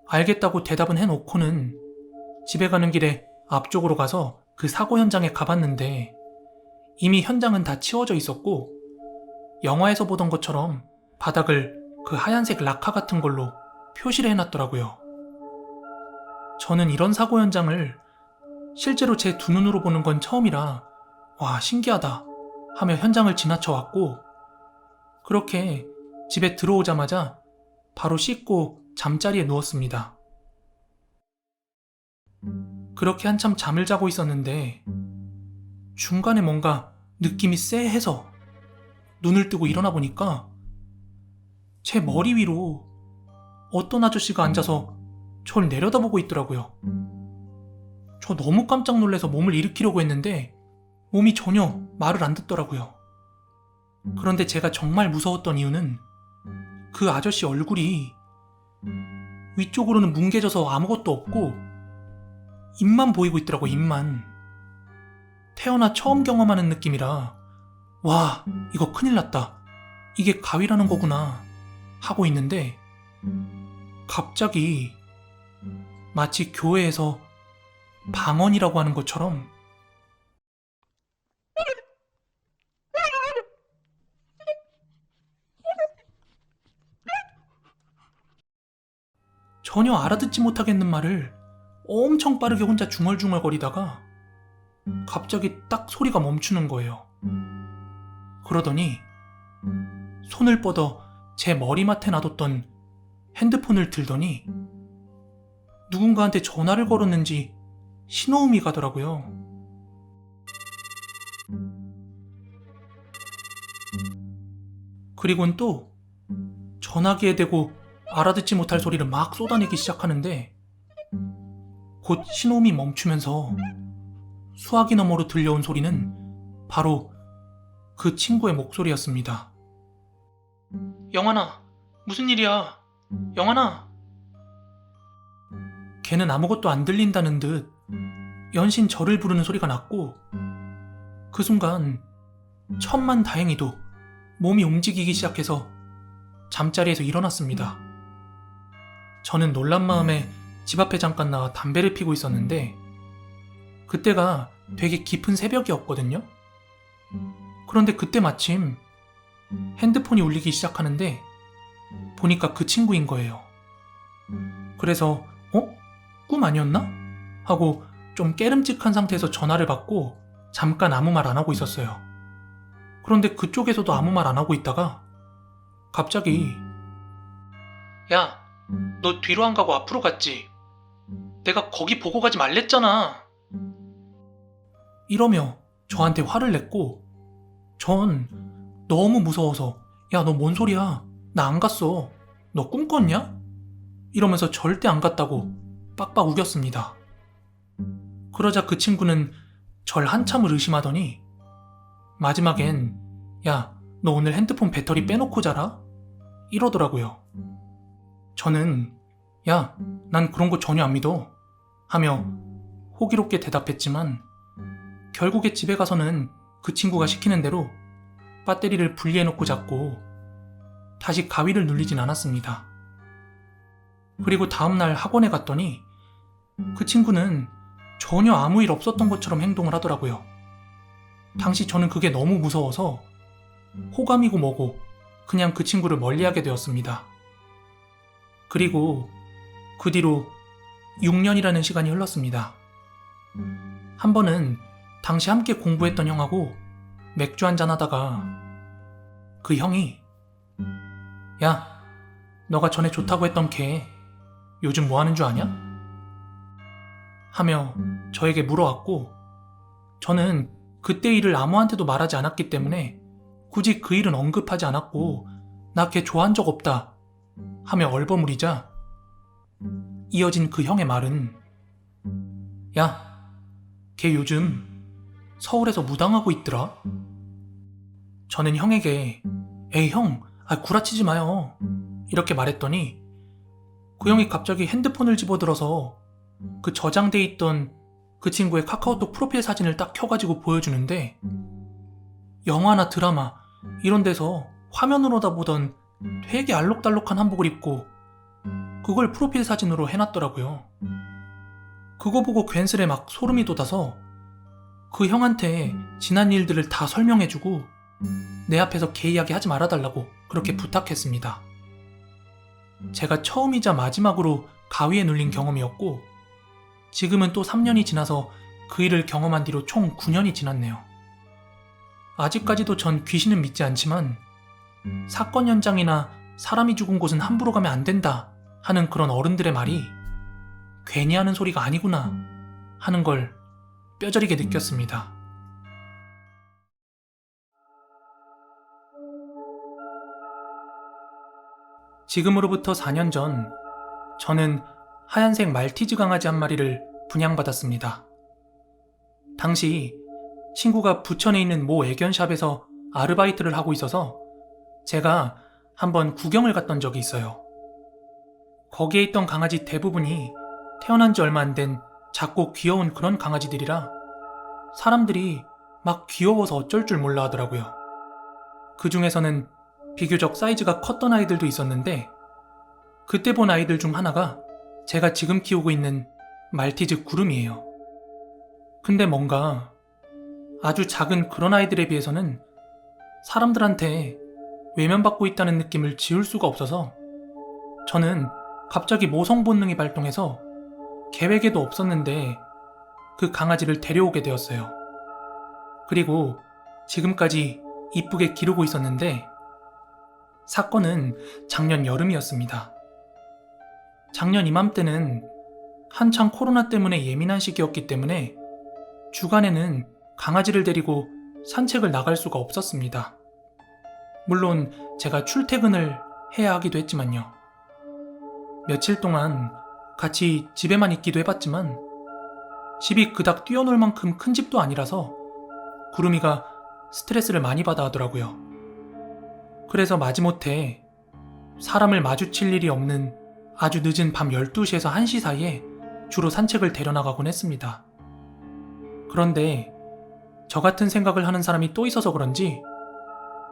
알겠다고 대답은 해놓고는 집에 가는 길에 앞쪽으로 가서 그 사고 현장에 가봤는데 이미 현장은 다 치워져 있었고 영화에서 보던 것처럼 바닥을 그 하얀색 라카 같은 걸로 표시를 해놨더라고요. 저는 이런 사고 현장을 실제로 제 두 눈으로 보는 건 처음이라 와 신기하다 하며 현장을 지나쳐 왔고 그렇게 집에 들어오자마자 바로 씻고 잠자리에 누웠습니다. 그렇게 한참 잠을 자고 있었는데 중간에 뭔가 느낌이 쎄해서 눈을 뜨고 일어나 보니까 제 머리 위로 어떤 아저씨가 앉아서 절 내려다보고 있더라고요. 저 너무 깜짝 놀라서 몸을 일으키려고 했는데 몸이 전혀 말을 안 듣더라고요. 그런데 제가 정말 무서웠던 이유는 그 아저씨 얼굴이 위쪽으로는 뭉개져서 아무것도 없고 입만 보이고 있더라고. 입만. 태어나 처음 경험하는 느낌이라 와 이거 큰일 났다 이게 가위라는 거구나 하고 있는데 갑자기 마치 교회에서 방언이라고 하는 것처럼 전혀 알아듣지 못하겠는 말을 엄청 빠르게 혼자 중얼중얼거리다가 갑자기 딱 소리가 멈추는 거예요. 그러더니 손을 뻗어 제 머리맡에 놔뒀던 핸드폰을 들더니 누군가한테 전화를 걸었는지 신호음이 가더라고요. 그리고는 또 전화기에 대고 알아듣지 못할 소리를 막 쏟아내기 시작하는데 곧 신호음이 멈추면서 수화기 너머로 들려온 소리는 바로 그 친구의 목소리였습니다. 영환아, 무슨 일이야? 영환아. 걔는 아무것도 안 들린다는 듯 연신 저를 부르는 소리가 났고 그 순간 천만 다행히도 몸이 움직이기 시작해서 잠자리에서 일어났습니다. 저는 놀란 마음에 집 앞에 잠깐 나와 담배를 피고 있었는데 그때가 되게 깊은 새벽이었거든요. 그런데 그때 마침 핸드폰이 울리기 시작하는데 보니까 그 친구인 거예요. 그래서 꿈 아니었나? 하고 좀 깨름직한 상태에서 전화를 받고 잠깐 아무 말 안 하고 있었어요. 그런데 그쪽에서도 아무 말 안 하고 있다가 갑자기 야, 너 뒤로 안 가고 앞으로 갔지? 내가 거기 보고 가지 말랬잖아. 이러며 저한테 화를 냈고 전 너무 무서워서 야, 너 뭔 소리야? 나 안 갔어. 너 꿈 꿨냐? 이러면서 절대 안 갔다고 빡빡 우겼습니다. 그러자 그 친구는 절 한참을 의심하더니 마지막엔 야, 너 오늘 핸드폰 배터리 빼놓고 자라? 이러더라고요. 저는 야, 난 그런 거 전혀 안 믿어 하며 호기롭게 대답했지만 결국에 집에 가서는 그 친구가 시키는 대로 배터리를 분리해놓고 잤고 다시 가위를 눌리진 않았습니다. 그리고 다음날 학원에 갔더니 그 친구는 전혀 아무 일 없었던 것처럼 행동을 하더라고요. 당시 저는 그게 너무 무서워서 호감이고 뭐고 그냥 그 친구를 멀리하게 되었습니다. 그리고 그 뒤로 6년이라는 시간이 흘렀습니다. 한 번은 당시 함께 공부했던 형하고 맥주 한잔 하다가 그 형이 야, 너가 전에 좋다고 했던 걔 요즘 뭐 하는 줄 아냐? 하며 저에게 물어왔고 저는 그때 일을 아무한테도 말하지 않았기 때문에 굳이 그 일은 언급하지 않았고 나 걔 좋아한 적 없다 하며 얼버무리자 이어진 그 형의 말은 야, 걔 요즘 서울에서 무당하고 있더라. 저는 형에게 에이 형, 구라치지 마요 이렇게 말했더니 그 형이 갑자기 핸드폰을 집어들어서 그 저장돼 있던 그 친구의 카카오톡 프로필 사진을 딱 켜가지고 보여주는데 영화나 드라마 이런 데서 화면으로다 보던 되게 알록달록한 한복을 입고 그걸 프로필 사진으로 해놨더라고요. 그거 보고 괜스레 막 소름이 돋아서 그 형한테 지난 일들을 다 설명해주고 내 앞에서 개 이야기 하지 말아달라고 그렇게 부탁했습니다. 제가 처음이자 마지막으로 가위에 눌린 경험이었고 지금은 또 3년이 지나서 그 일을 경험한 뒤로 총 9년이 지났네요. 아직까지도 전 귀신은 믿지 않지만 사건 현장이나 사람이 죽은 곳은 함부로 가면 안 된다 하는 그런 어른들의 말이 괜히 하는 소리가 아니구나 하는 걸 뼈저리게 느꼈습니다. 지금으로부터 4년 전 저는 하얀색 말티즈 강아지 한 마리를 분양받았습니다. 당시 친구가 부천에 있는 모 애견샵에서 아르바이트를 하고 있어서 제가 한번 구경을 갔던 적이 있어요. 거기에 있던 강아지 대부분이 태어난 지 얼마 안 된 작고 귀여운 그런 강아지들이라 사람들이 막 귀여워서 어쩔 줄 몰라 하더라고요. 그 중에서는 비교적 사이즈가 컸던 아이들도 있었는데 그때 본 아이들 중 하나가 제가 지금 키우고 있는 말티즈 구름이에요. 근데 뭔가 아주 작은 그런 아이들에 비해서는 사람들한테 외면받고 있다는 느낌을 지울 수가 없어서 저는 갑자기 모성 본능이 발동해서 계획에도 없었는데 그 강아지를 데려오게 되었어요. 그리고 지금까지 이쁘게 기르고 있었는데 사건은 작년 여름이었습니다. 작년 이맘때는 한창 코로나 때문에 예민한 시기였기 때문에 주간에는 강아지를 데리고 산책을 나갈 수가 없었습니다. 물론 제가 출퇴근을 해야 하기도 했지만요. 며칠 동안 같이 집에만 있기도 해봤지만 집이 그닥 뛰어놀 만큼 큰 집도 아니라서 구름이가 스트레스를 많이 받아 하더라고요. 그래서 마지못해 사람을 마주칠 일이 없는 아주 늦은 밤 12시에서 1시 사이에 주로 산책을 데려나가곤 했습니다. 그런데 저 같은 생각을 하는 사람이 또 있어서 그런지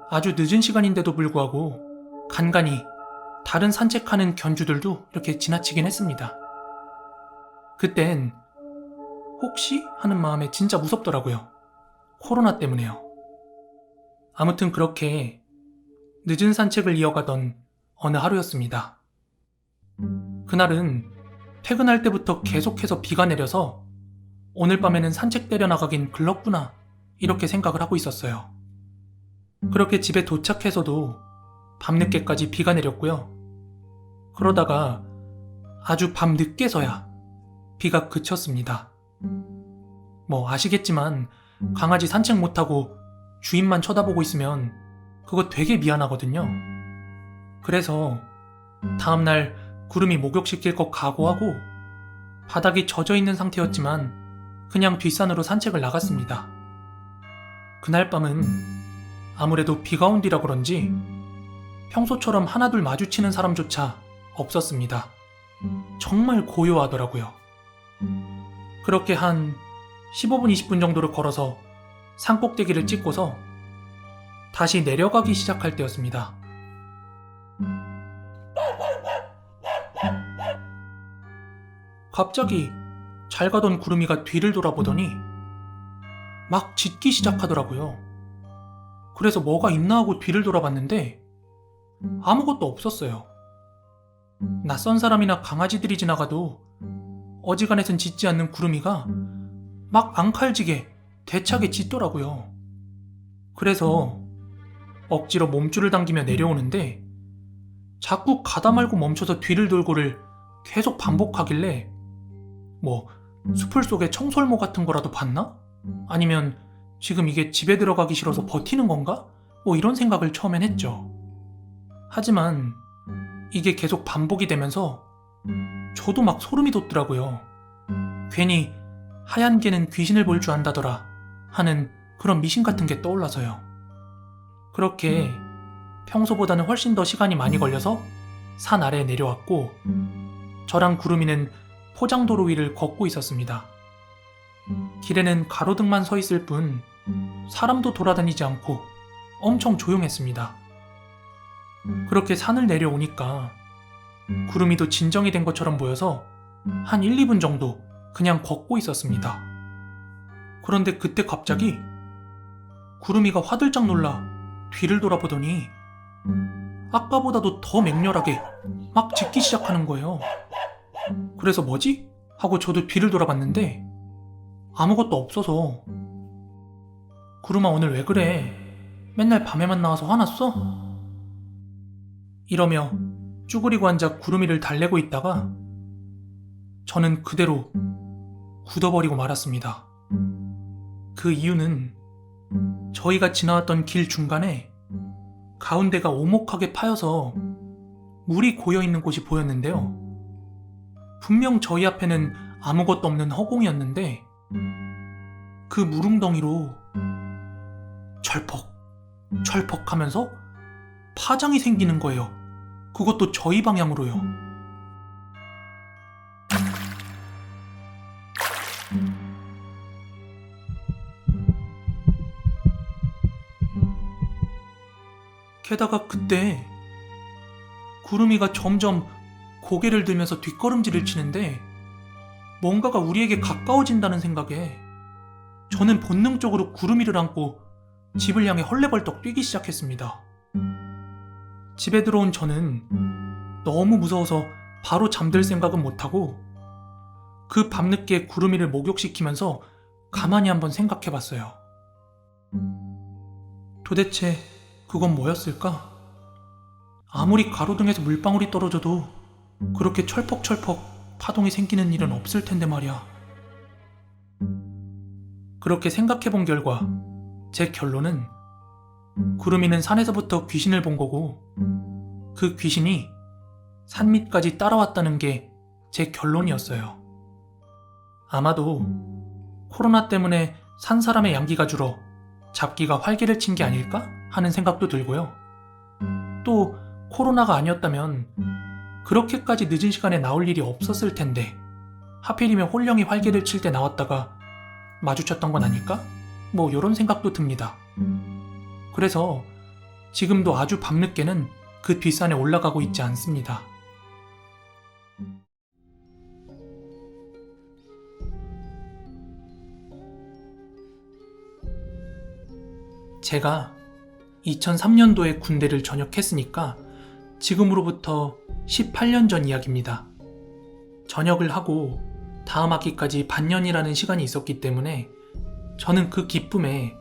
아주 늦은 시간인데도 불구하고 간간히 다른 산책하는 견주들도 이렇게 지나치긴 했습니다. 그땐 혹시 하는 마음에 진짜 무섭더라고요. 코로나 때문에요. 아무튼 그렇게 늦은 산책을 이어가던 어느 하루였습니다. 그날은 퇴근할 때부터 계속해서 비가 내려서 오늘 밤에는 산책 때려나가긴 글렀구나 이렇게 생각을 하고 있었어요. 그렇게 집에 도착해서도 밤늦게까지 비가 내렸고요. 그러다가 아주 밤늦게서야 비가 그쳤습니다. 뭐 아시겠지만 강아지 산책 못하고 주인만 쳐다보고 있으면 그거 되게 미안하거든요. 그래서 다음날 구름이 목욕시킬 것 각오하고 바닥이 젖어있는 상태였지만 그냥 뒷산으로 산책을 나갔습니다. 그날 밤은 아무래도 비가 온 뒤라 그런지 평소처럼 하나둘 마주치는 사람조차 없었습니다. 정말 고요하더라고요. 그렇게 한 15분, 20분 정도를 걸어서 산꼭대기를 찍고서 다시 내려가기 시작할 때였습니다. 갑자기 잘 가던 구름이가 뒤를 돌아보더니 막 짖기 시작하더라고요. 그래서 뭐가 있나 하고 뒤를 돌아봤는데 아무것도 없었어요. 낯선 사람이나 강아지들이 지나가도 어지간해선 짖지 않는 구름이가 막 앙칼지게 대차게 짖더라고요. 그래서 억지로 몸줄을 당기며 내려오는데 자꾸 가다 말고 멈춰서 뒤를 돌고를 계속 반복하길래 뭐 수풀 속에 청설모 같은 거라도 봤나? 아니면 지금 이게 집에 들어가기 싫어서 버티는 건가? 뭐 이런 생각을 처음엔 했죠. 하지만 이게 계속 반복이 되면서 저도 막 소름이 돋더라고요. 괜히 하얀 개는 귀신을 볼 줄 안다더라 하는 그런 미신 같은 게 떠올라서요. 그렇게 평소보다는 훨씬 더 시간이 많이 걸려서 산 아래에 내려왔고 저랑 구름이는 포장도로 위를 걷고 있었습니다. 길에는 가로등만 서 있을 뿐 사람도 돌아다니지 않고 엄청 조용했습니다. 그렇게 산을 내려오니까 구름이도 진정이 된 것처럼 보여서 한 1, 2분 정도 그냥 걷고 있었습니다. 그런데 그때 갑자기 구름이가 화들짝 놀라 뒤를 돌아보더니 아까보다도 더 맹렬하게 막 짖기 시작하는 거예요. 그래서 뭐지? 하고 저도 뒤를 돌아봤는데 아무것도 없어서 구름아 오늘 왜 그래? 맨날 밤에만 나와서 화났어? 이러며 쭈그리고 앉아 구름이를 달래고 있다가 저는 그대로 굳어버리고 말았습니다. 그 이유는 저희가 지나왔던 길 중간에 가운데가 오목하게 파여서 물이 고여있는 곳이 보였는데요. 분명 저희 앞에는 아무것도 없는 허공이었는데 그 물웅덩이로 철퍽 철퍽 하면서 파장이 생기는 거예요. 그것도 저희 방향으로요. 게다가 그때 구름이가 점점 고개를 들면서 뒷걸음질을 치는데 뭔가가 우리에게 가까워진다는 생각에 저는 본능적으로 구름 위를 안고 집을 향해 헐레벌떡 뛰기 시작했습니다. 집에 들어온 저는 너무 무서워서 바로 잠들 생각은 못하고 그 밤늦게 구름 위를 목욕시키면서 가만히 한번 생각해봤어요. 도대체 그건 뭐였을까? 아무리 가로등에서 물방울이 떨어져도 그렇게 철퍽철퍽 파동이 생기는 일은 없을 텐데 말이야. 그렇게 생각해본 결과 제 결론은 구름 위는 산에서부터 귀신을 본 거고 그 귀신이 산 밑까지 따라왔다는 게 제 결론이었어요. 아마도 코로나 때문에 산 사람의 양기가 줄어 잡기가 활기를 친 게 아닐까 하는 생각도 들고요. 또 코로나가 아니었다면 그렇게까지 늦은 시간에 나올 일이 없었을 텐데 하필이면 홀령이 활기를 칠 때 나왔다가 마주쳤던 건 아닐까? 뭐 이런 생각도 듭니다. 그래서 지금도 아주 밤늦게는 그 뒷산에 올라가고 있지 않습니다. 제가 2003년도에 군대를 전역했으니까 지금으로부터 18년 전 이야기입니다. 전역을 하고 다음 학기까지 반년이라는 시간이 있었기 때문에 저는 그 기쁨에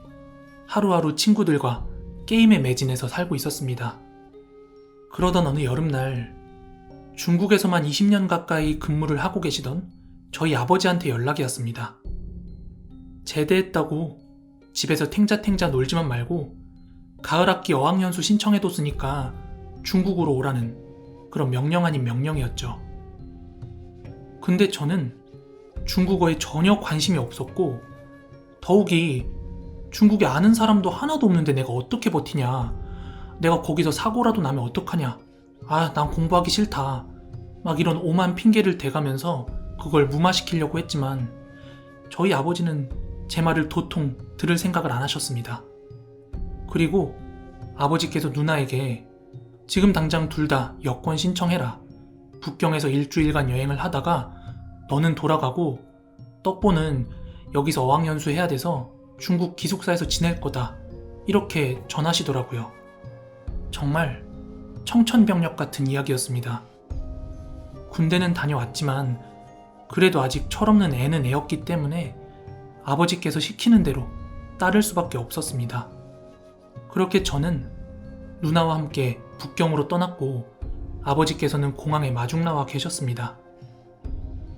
하루하루 친구들과 게임에 매진해서 살고 있었습니다. 그러던 어느 여름날 중국에서만 20년 가까이 근무를 하고 계시던 저희 아버지한테 연락이 왔습니다. 제대했다고 집에서 탱자탱자 놀지만 말고 가을 학기 어학연수 신청해뒀으니까 중국으로 오라는 그런 명령 아닌 명령이었죠. 근데 저는 중국어에 전혀 관심이 없었고 더욱이 중국에 아는 사람도 하나도 없는데 내가 어떻게 버티냐, 내가 거기서 사고라도 나면 어떡하냐, 난 공부하기 싫다, 막 이런 오만 핑계를 대가면서 그걸 무마시키려고 했지만 저희 아버지는 제 말을 도통 들을 생각을 안 하셨습니다. 그리고 아버지께서 누나에게 지금 당장 둘 다 여권 신청해라. 북경에서 일주일간 여행을 하다가 너는 돌아가고 떡보는 여기서 어학연수 해야 돼서 중국 기숙사에서 지낼 거다. 이렇게 전하시더라고요. 정말 청천벽력 같은 이야기였습니다. 군대는 다녀왔지만 그래도 아직 철없는 애는 애였기 때문에 아버지께서 시키는 대로 따를 수밖에 없었습니다. 그렇게 저는 누나와 함께 북경으로 떠났고 아버지께서는 공항에 마중 나와 계셨습니다.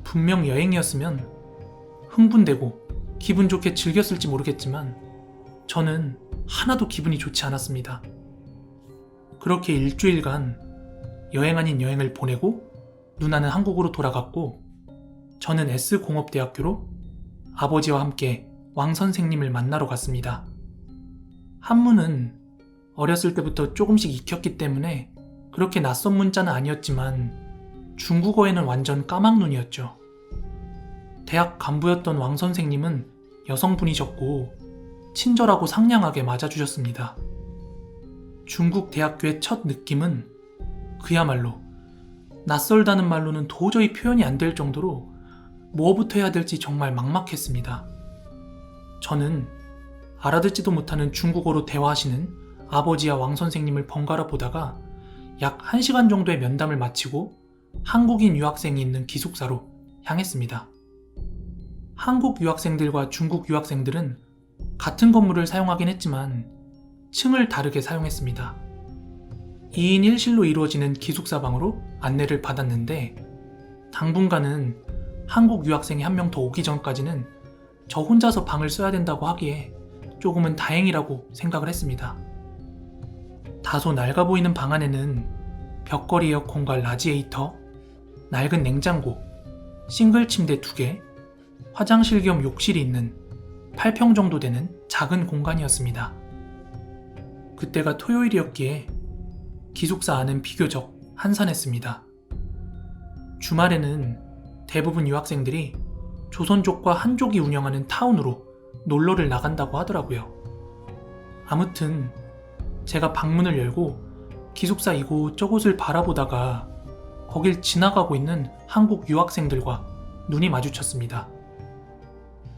분명 여행이었으면 흥분되고 기분 좋게 즐겼을지 모르겠지만 저는 하나도 기분이 좋지 않았습니다. 그렇게 일주일간 여행 아닌 여행을 보내고 누나는 한국으로 돌아갔고 저는 S공업대학교로 아버지와 함께 왕 선생님을 만나러 갔습니다. 한문은 어렸을 때부터 조금씩 익혔기 때문에 그렇게 낯선 문자는 아니었지만 중국어에는 완전 까막눈이었죠. 대학 간부였던 왕 선생님은 여성분이셨고 친절하고 상냥하게 맞아주셨습니다. 중국 대학교의 첫 느낌은 그야말로 낯설다는 말로는 도저히 표현이 안 될 정도로 뭐부터 해야 될지 정말 막막했습니다. 저는 알아듣지도 못하는 중국어로 대화하시는 아버지와 왕 선생님을 번갈아 보다가 약 1시간 정도의 면담을 마치고 한국인 유학생이 있는 기숙사로 향했습니다. 한국 유학생들과 중국 유학생들은 같은 건물을 사용하긴 했지만 층을 다르게 사용했습니다. 2인 1실로 이루어지는 기숙사 방으로 안내를 받았는데 당분간은 한국 유학생이 한 명 더 오기 전까지는 저 혼자서 방을 써야 된다고 하기에 조금은 다행이라고 생각을 했습니다. 다소 낡아 보이는 방 안에는 벽걸이 에어컨과 라지에이터, 낡은 냉장고, 싱글 침대 2개, 화장실 겸 욕실이 있는 8평 정도 되는 작은 공간이었습니다. 그때가 토요일이었기에 기숙사 안은 비교적 한산했습니다. 주말에는 대부분 유학생들이 조선족과 한족이 운영하는 타운으로 놀러를 나간다고 하더라고요. 아무튼 제가 방문을 열고 기숙사 이곳저곳을 바라보다가 거길 지나가고 있는 한국 유학생들과 눈이 마주쳤습니다.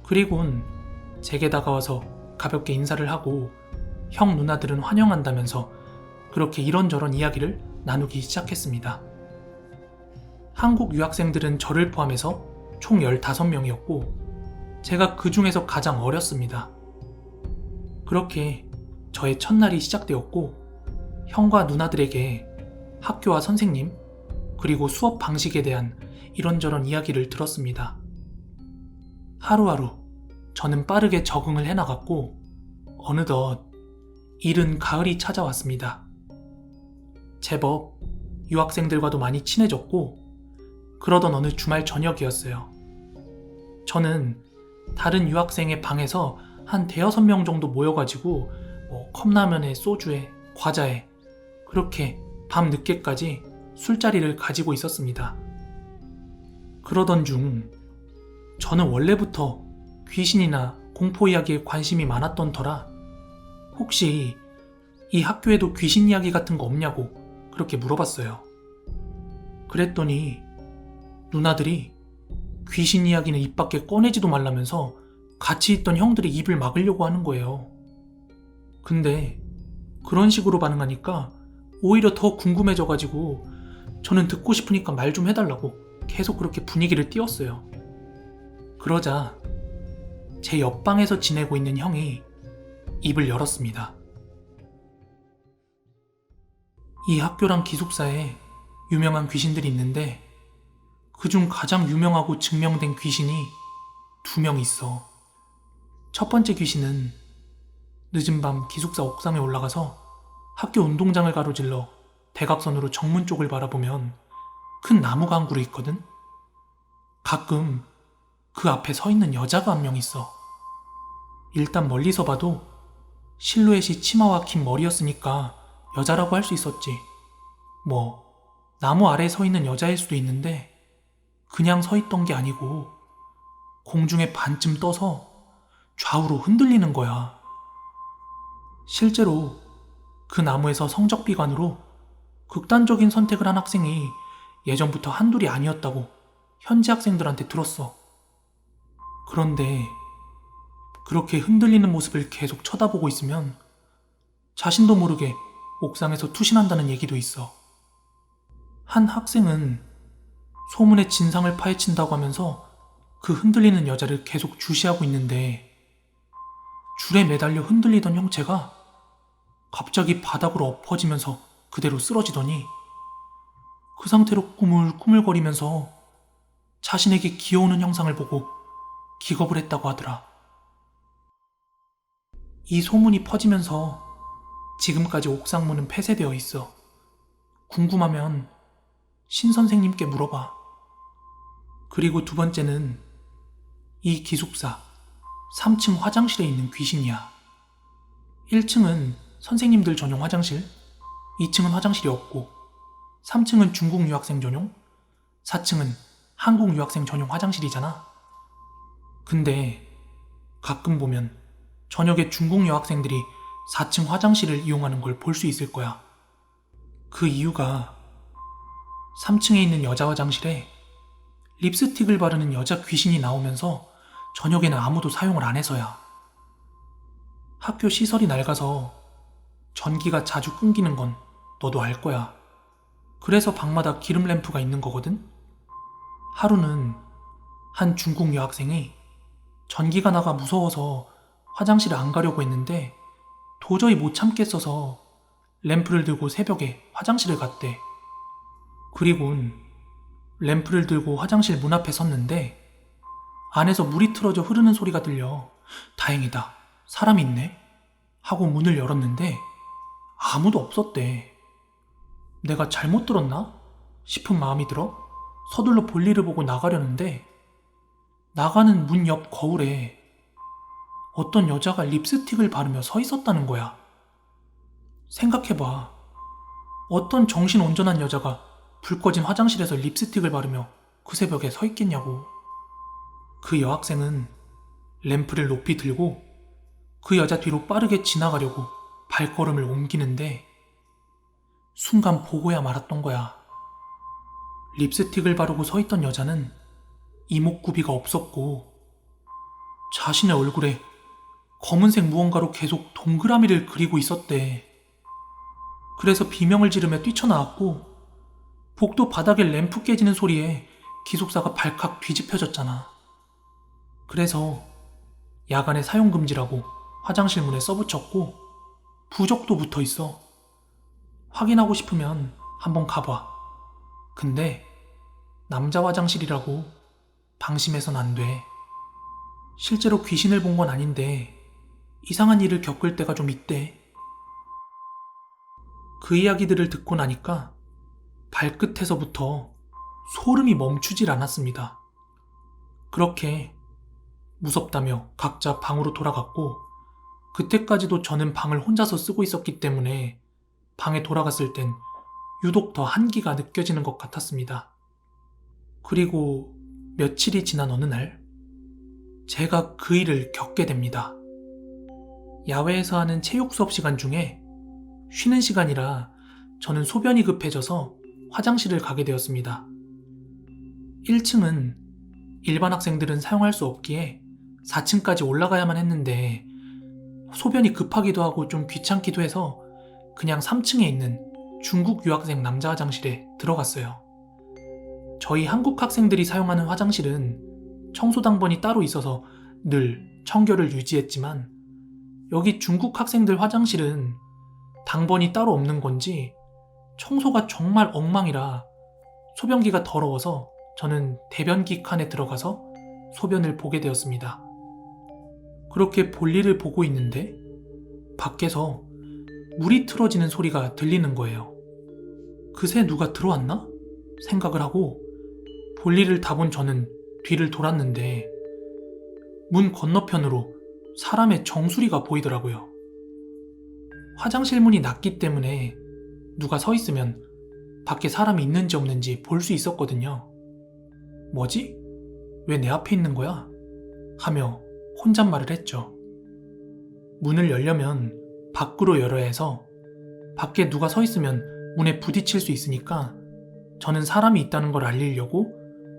그리곤 제게 다가와서 가볍게 인사를 하고 형 누나들은 환영한다면서 그렇게 이런저런 이야기를 나누기 시작했습니다. 한국 유학생들은 저를 포함해서 총 15명이었고 제가 그 중에서 가장 어렸습니다. 그렇게 저의 첫날이 시작되었고 형과 누나들에게 학교와 선생님 그리고 수업 방식에 대한 이런저런 이야기를 들었습니다. 하루하루 저는 빠르게 적응을 해나갔고 어느덧 이른 가을이 찾아왔습니다. 제법 유학생들과도 많이 친해졌고 그러던 어느 주말 저녁이었어요. 저는 다른 유학생의 방에서 한 5-6명 정도 모여가지고 컵라면에 소주에 과자에 그렇게 밤 늦게까지 술자리를 가지고 있었습니다. 그러던 중 저는 원래부터 귀신이나 공포 이야기에 관심이 많았던 터라 혹시 이 학교에도 귀신 이야기 같은 거 없냐고 그렇게 물어봤어요. 그랬더니 누나들이 귀신 이야기는 입 밖에 꺼내지도 말라면서 같이 있던 형들이 입을 막으려고 하는 거예요. 근데 그런 식으로 반응하니까 오히려 더 궁금해져가지고 저는 듣고 싶으니까 말 좀 해달라고 계속 그렇게 분위기를 띄웠어요. 그러자 제 옆방에서 지내고 있는 형이 입을 열었습니다. 이 학교랑 기숙사에 유명한 귀신들이 있는데 그중 가장 유명하고 증명된 귀신이 2명 있어. 첫 번째 귀신은 늦은 밤 기숙사 옥상에 올라가서 학교 운동장을 가로질러 대각선으로 정문 쪽을 바라보면 큰 나무가 한 그루 있거든. 가끔 그 앞에 서 있는 여자가 한 명 있어. 일단 멀리서 봐도 실루엣이 치마와 긴 머리였으니까 여자라고 할 수 있었지. 나무 아래에 서 있는 여자일 수도 있는데 그냥 서 있던 게 아니고 공중에 반쯤 떠서 좌우로 흔들리는 거야. 실제로 그 나무에서 성적비관으로 극단적인 선택을 한 학생이 예전부터 한둘이 아니었다고 현지 학생들한테 들었어. 그런데 그렇게 흔들리는 모습을 계속 쳐다보고 있으면 자신도 모르게 옥상에서 투신한다는 얘기도 있어. 한 학생은 소문의 진상을 파헤친다고 하면서 그 흔들리는 여자를 계속 주시하고 있는데 줄에 매달려 흔들리던 형체가 갑자기 바닥으로 엎어지면서 그대로 쓰러지더니 그 상태로 꾸물꾸물거리면서 자신에게 기어오는 형상을 보고 기겁을 했다고 하더라. 이 소문이 퍼지면서 지금까지 옥상문은 폐쇄되어 있어. 궁금하면 신 선생님께 물어봐. 그리고 2번째는 이 기숙사 3층 화장실에 있는 귀신이야. 1층은 선생님들 전용 화장실, 2층은 화장실이 없고 3층은 중국 유학생 전용, 4층은 한국 유학생 전용 화장실이잖아. 근데 가끔 보면 저녁에 중국 여학생들이 4층 화장실을 이용하는 걸 볼 수 있을 거야. 그 이유가 3층에 있는 여자 화장실에 립스틱을 바르는 여자 귀신이 나오면서 저녁에는 아무도 사용을 안 해서야. 학교 시설이 낡아서 전기가 자주 끊기는 건 너도 알 거야. 그래서 방마다 기름 램프가 있는 거거든. 하루는 한 중국 여학생이 전기가 나가 무서워서 화장실에 안 가려고 했는데 도저히 못 참겠어서 램프를 들고 새벽에 화장실을 갔대. 그리곤 램프를 들고 화장실 문 앞에 섰는데 안에서 물이 틀어져 흐르는 소리가 들려 다행이다, 사람이 있네 하고 문을 열었는데 아무도 없었대. 내가 잘못 들었나 싶은 마음이 들어 서둘러 볼일을 보고 나가려는데 나가는 문 옆 거울에 어떤 여자가 립스틱을 바르며 서 있었다는 거야. 생각해봐. 어떤 정신 온전한 여자가 불 꺼진 화장실에서 립스틱을 바르며 그 새벽에 서 있겠냐고. 그 여학생은 램프를 높이 들고 그 여자 뒤로 빠르게 지나가려고 발걸음을 옮기는데 순간 보고야 말았던 거야. 립스틱을 바르고 서 있던 여자는 이목구비가 없었고 자신의 얼굴에 검은색 무언가로 계속 동그라미를 그리고 있었대. 그래서 비명을 지르며 뛰쳐나왔고 복도 바닥에 램프 깨지는 소리에 기숙사가 발칵 뒤집혀졌잖아. 그래서 야간에 사용금지라고 화장실 문에 써붙였고 부적도 붙어있어. 확인하고 싶으면 한번 가봐. 근데 남자 화장실이라고 방심해선 안 돼. 실제로 귀신을 본 건 아닌데 이상한 일을 겪을 때가 좀 있대. 그 이야기들을 듣고 나니까 발끝에서부터 소름이 멈추질 않았습니다. 그렇게 무섭다며 각자 방으로 돌아갔고 그때까지도 저는 방을 혼자서 쓰고 있었기 때문에 방에 돌아갔을 땐 유독 더 한기가 느껴지는 것 같았습니다. 그리고 며칠이 지난 어느 날 제가 그 일을 겪게 됩니다. 야외에서 하는 체육 수업 시간 중에 쉬는 시간이라 저는 소변이 급해져서 화장실을 가게 되었습니다. 1층은 일반 학생들은 사용할 수 없기에 4층까지 올라가야만 했는데 소변이 급하기도 하고 좀 귀찮기도 해서 그냥 3층에 있는 중국 유학생 남자 화장실에 들어갔어요. 저희 한국 학생들이 사용하는 화장실은 청소당번이 따로 있어서 늘 청결을 유지했지만 여기 중국 학생들 화장실은 당번이 따로 없는 건지 청소가 정말 엉망이라 소변기가 더러워서 저는 대변기 칸에 들어가서 소변을 보게 되었습니다. 그렇게 볼일을 보고 있는데 밖에서 물이 틀어지는 소리가 들리는 거예요. 그새 누가 들어왔나? 생각을 하고 볼일을 다 본 저는 뒤를 돌았는데 문 건너편으로 사람의 정수리가 보이더라고요. 화장실 문이 낮기 때문에 누가 서 있으면 밖에 사람이 있는지 없는지 볼 수 있었거든요. 뭐지? 왜 내 앞에 있는 거야? 하며 혼잣말을 했죠. 문을 열려면 밖으로 열어야 해서 밖에 누가 서 있으면 문에 부딪힐 수 있으니까 저는 사람이 있다는 걸 알리려고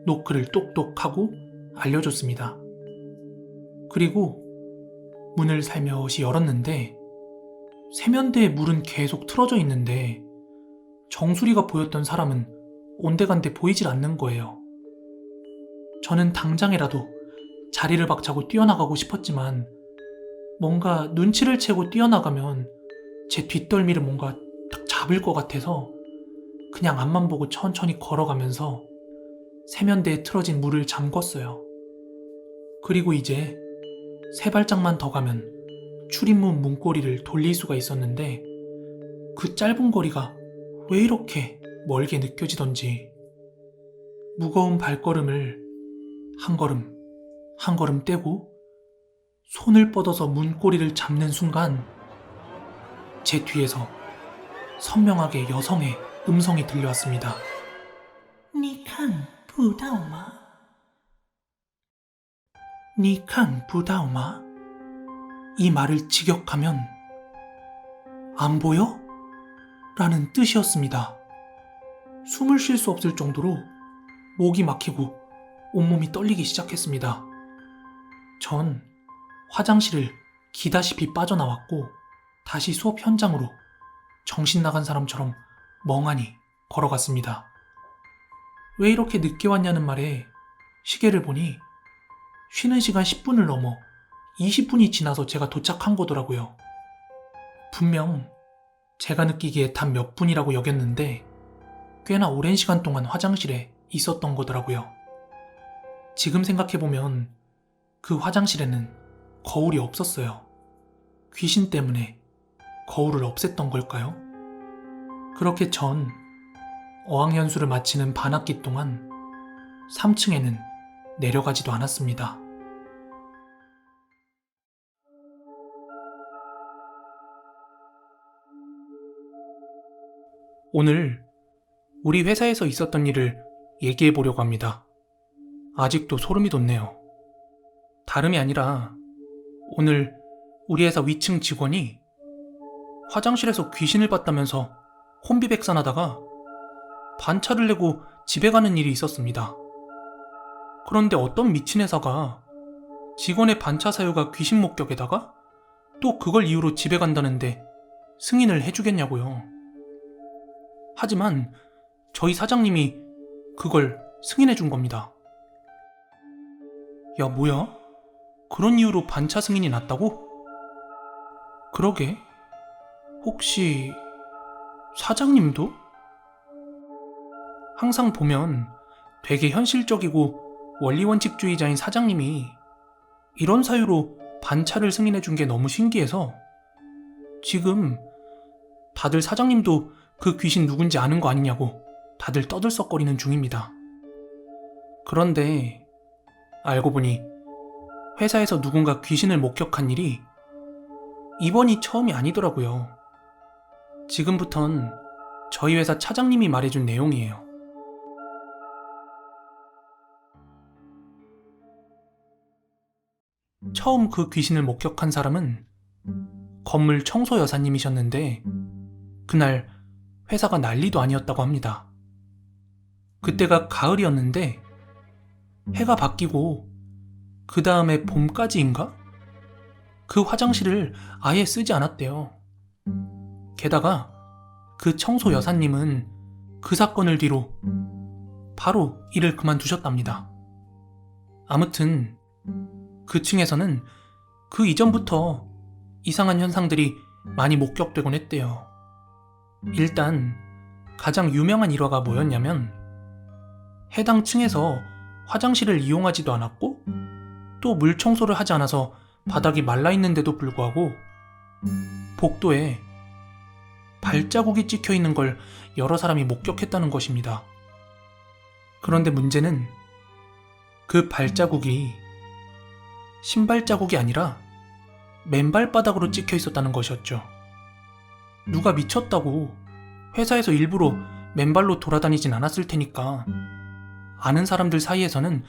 노크를 똑똑하고 알려줬습니다. 그리고 문을 살며시 열었는데 세면대에 물은 계속 틀어져 있는데 정수리가 보였던 사람은 온데간데 보이질 않는 거예요. 저는 당장이라도 자리를 박차고 뛰어나가고 싶었지만 뭔가 눈치를 채고 뛰어나가면 제 뒷덜미를 뭔가 딱 잡을 것 같아서 그냥 앞만 보고 천천히 걸어가면서 세면대에 틀어진 물을 잠궜어요. 그리고 이제 세 발짝만 더 가면 출입문 문고리를 돌릴 수가 있었는데 그 짧은 거리가 왜 이렇게 멀게 느껴지던지 무거운 발걸음을 한 걸음 한 걸음 떼고 손을 뻗어서 문고리를 잡는 순간 제 뒤에서 선명하게 여성의 음성이 들려왔습니다. 你看不到吗? 你看不到吗? 이 말을 직역하면 안 보여? 라는 뜻이었습니다. 숨을 쉴 수 없을 정도로 목이 막히고 온몸이 떨리기 시작했습니다. 전 화장실을 기다시피 빠져나왔고 다시 수업 현장으로 정신 나간 사람처럼 멍하니 걸어갔습니다. 왜 이렇게 늦게 왔냐는 말에 시계를 보니 쉬는 시간 10분을 넘어 20분이 지나서 제가 도착한 거더라고요. 분명 제가 느끼기에 단 몇 분이라고 여겼는데 꽤나 오랜 시간 동안 화장실에 있었던 거더라고요. 지금 생각해보면 그 화장실에는 거울이 없었어요. 귀신 때문에 거울을 없앴던 걸까요? 그렇게 전 어학연수를 마치는 반학기 동안 3층에는 내려가지도 않았습니다. 오늘 우리 회사에서 있었던 일을 얘기해 보려고 합니다. 아직도 소름이 돋네요. 다름이 아니라 오늘 우리 회사 위층 직원이 화장실에서 귀신을 봤다면서 혼비백산하다가 반차를 내고 집에 가는 일이 있었습니다. 그런데 어떤 미친 회사가 직원의 반차 사유가 귀신 목격에다가 또 그걸 이유로 집에 간다는데 승인을 해주겠냐고요. 하지만 저희 사장님이 그걸 승인해준 겁니다. 야, 뭐야? 그런 이유로 반차 승인이 났다고? 그러게. 혹시 사장님도? 항상 보면 되게 현실적이고 원리원칙주의자인 사장님이 이런 사유로 반차를 승인해준 게 너무 신기해서 지금 다들 사장님도 그 귀신 누군지 아는 거 아니냐고 다들 떠들썩거리는 중입니다. 그런데 알고 보니 회사에서 누군가 귀신을 목격한 일이 이번이 처음이 아니더라고요. 지금부턴 저희 회사 차장님이 말해준 내용이에요. 처음 그 귀신을 목격한 사람은 건물 청소 여사님이셨는데 그날 회사가 난리도 아니었다고 합니다. 그때가 가을이었는데 해가 바뀌고 그 다음에 봄까지인가? 그 화장실을 아예 쓰지 않았대요. 게다가 그 청소 여사님은 그 사건을 뒤로 바로 일을 그만두셨답니다. 아무튼 그 층에서는 그 이전부터 이상한 현상들이 많이 목격되곤 했대요. 일단 가장 유명한 일화가 뭐였냐면 해당 층에서 화장실을 이용하지도 않았고 또 물 청소를 하지 않아서 바닥이 말라있는데도 불구하고 복도에 발자국이 찍혀 있는 걸 여러 사람이 목격했다는 것입니다. 그런데 문제는 그 발자국이 신발 자국이 아니라 맨발바닥으로 찍혀 있었다는 것이었죠. 누가 미쳤다고 회사에서 일부러 맨발로 돌아다니진 않았을 테니까 아는 사람들 사이에서는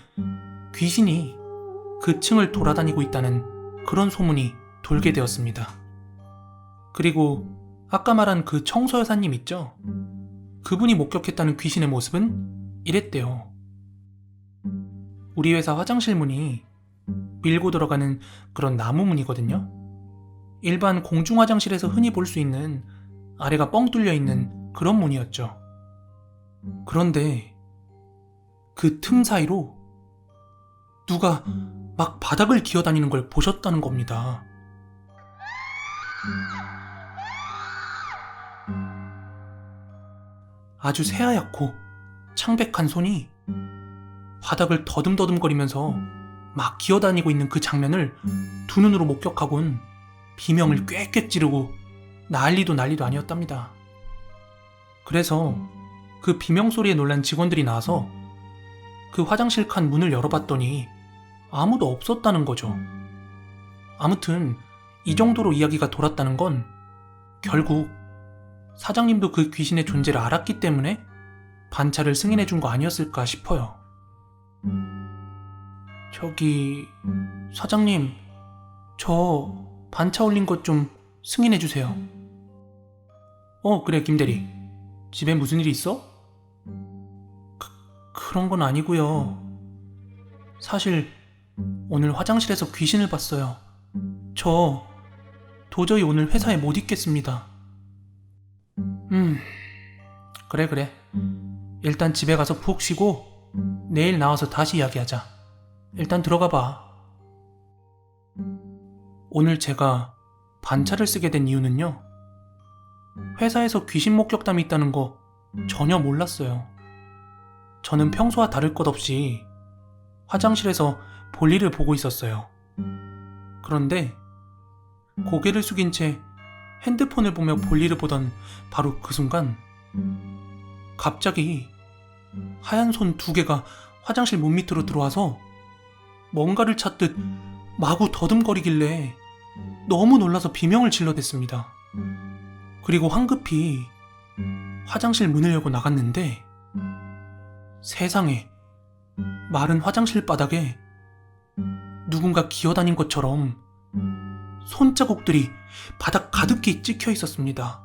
귀신이 그 층을 돌아다니고 있다는 그런 소문이 돌게 되었습니다. 그리고 아까 말한 그 청소 여사님 있죠? 그분이 목격했다는 귀신의 모습은 이랬대요. 우리 회사 화장실 문이 밀고 들어가는 그런 나무 문이거든요. 일반 공중 화장실에서 흔히 볼 수 있는 아래가 뻥 뚫려 있는 그런 문이었죠. 그런데 그 틈 사이로 누가 막 바닥을 기어다니는 걸 보셨다는 겁니다. 아주 새하얗고 창백한 손이 바닥을 더듬더듬거리면서 막 기어다니고 있는 그 장면을 두 눈으로 목격하곤 비명을 꽥꽥 지르고 난리도 아니었답니다. 그래서 그 비명 소리에 놀란 직원들이 나와서 그 화장실 칸 문을 열어봤더니 아무도 없었다는 거죠. 아무튼 이 정도로 이야기가 돌았다는 건 결국 사장님도 그 귀신의 존재를 알았기 때문에 반차를 승인해준 거 아니었을까 싶어요. 저기 사장님, 저 반차 올린 것 좀 승인해주세요. 그래 김대리, 집에 무슨 일 있어? 그런 건 아니고요. 사실 오늘 화장실에서 귀신을 봤어요. 저 도저히 오늘 회사에 못 있겠습니다. 그래. 일단 집에 가서 푹 쉬고 내일 나와서 다시 이야기하자. 일단 들어가 봐. 오늘 제가 반차를 쓰게 된 이유는요. 회사에서 귀신 목격담이 있다는 거 전혀 몰랐어요. 저는 평소와 다를 것 없이 화장실에서 볼일을 보고 있었어요. 그런데 고개를 숙인 채 핸드폰을 보며 볼일을 보던 바로 그 순간 갑자기 하얀 손 두 개가 화장실 문 밑으로 들어와서 뭔가를 찾듯 마구 더듬거리길래 너무 놀라서 비명을 질러댔습니다. 그리고 황급히 화장실 문을 열고 나갔는데 세상에, 마른 화장실 바닥에 누군가 기어다닌 것처럼 손자국들이 바닥 가득히 찍혀 있었습니다.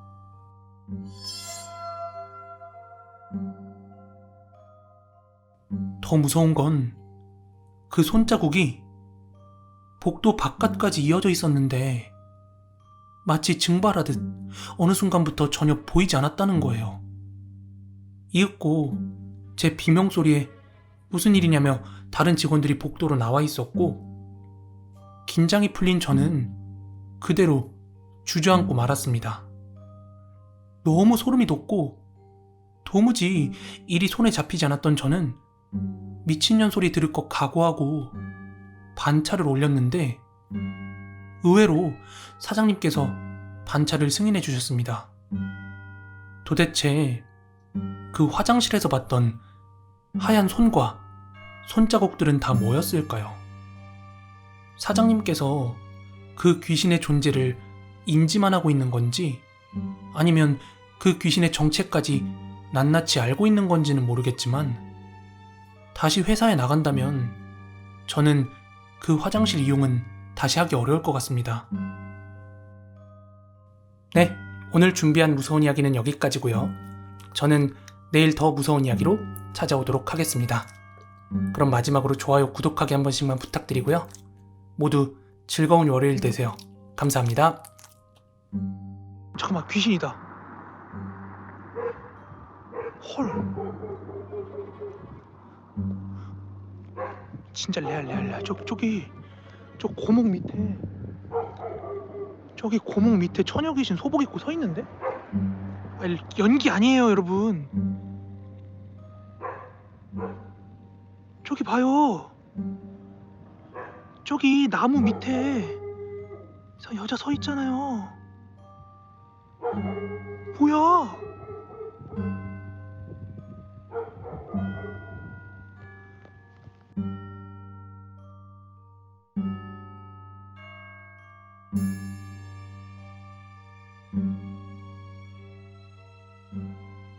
더 무서운 건 그 손자국이 복도 바깥까지 이어져 있었는데 마치 증발하듯 어느 순간부터 전혀 보이지 않았다는 거예요. 이윽고 제 비명소리에 무슨 일이냐며 다른 직원들이 복도로 나와 있었고, 긴장이 풀린 저는 그대로 주저앉고 말았습니다. 너무 소름이 돋고 도무지 일이 손에 잡히지 않았던 저는 미친년 소리 들을 것 각오하고 반차를 올렸는데, 의외로 사장님께서 반차를 승인해 주셨습니다. 도대체 그 화장실에서 봤던 하얀 손과 손자국들은 다 뭐였을까요? 사장님께서 그 귀신의 존재를 인지만 하고 있는 건지, 아니면 그 귀신의 정체까지 낱낱이 알고 있는 건지는 모르겠지만, 다시 회사에 나간다면 저는 그 화장실 이용은 다시 하기 어려울 것 같습니다. 네, 오늘 준비한 무서운 이야기는 여기까지고요. 저는 내일 더 무서운 이야기로 찾아오도록 하겠습니다. 그럼 마지막으로 좋아요, 구독하기 한 번씩만 부탁드리고요. 모두 즐거운 월요일 되세요. 감사합니다. 잠깐만, 귀신이다. 헐. 진짜 레알. 저기 저 고목 밑에, 저기 고목 밑에 처녀 귀신 소복 입고 서 있는데? 아니, 연기 아니에요, 여러분. 저기 봐요. 저기 나무 밑에 여자 서 있잖아요. 뭐야?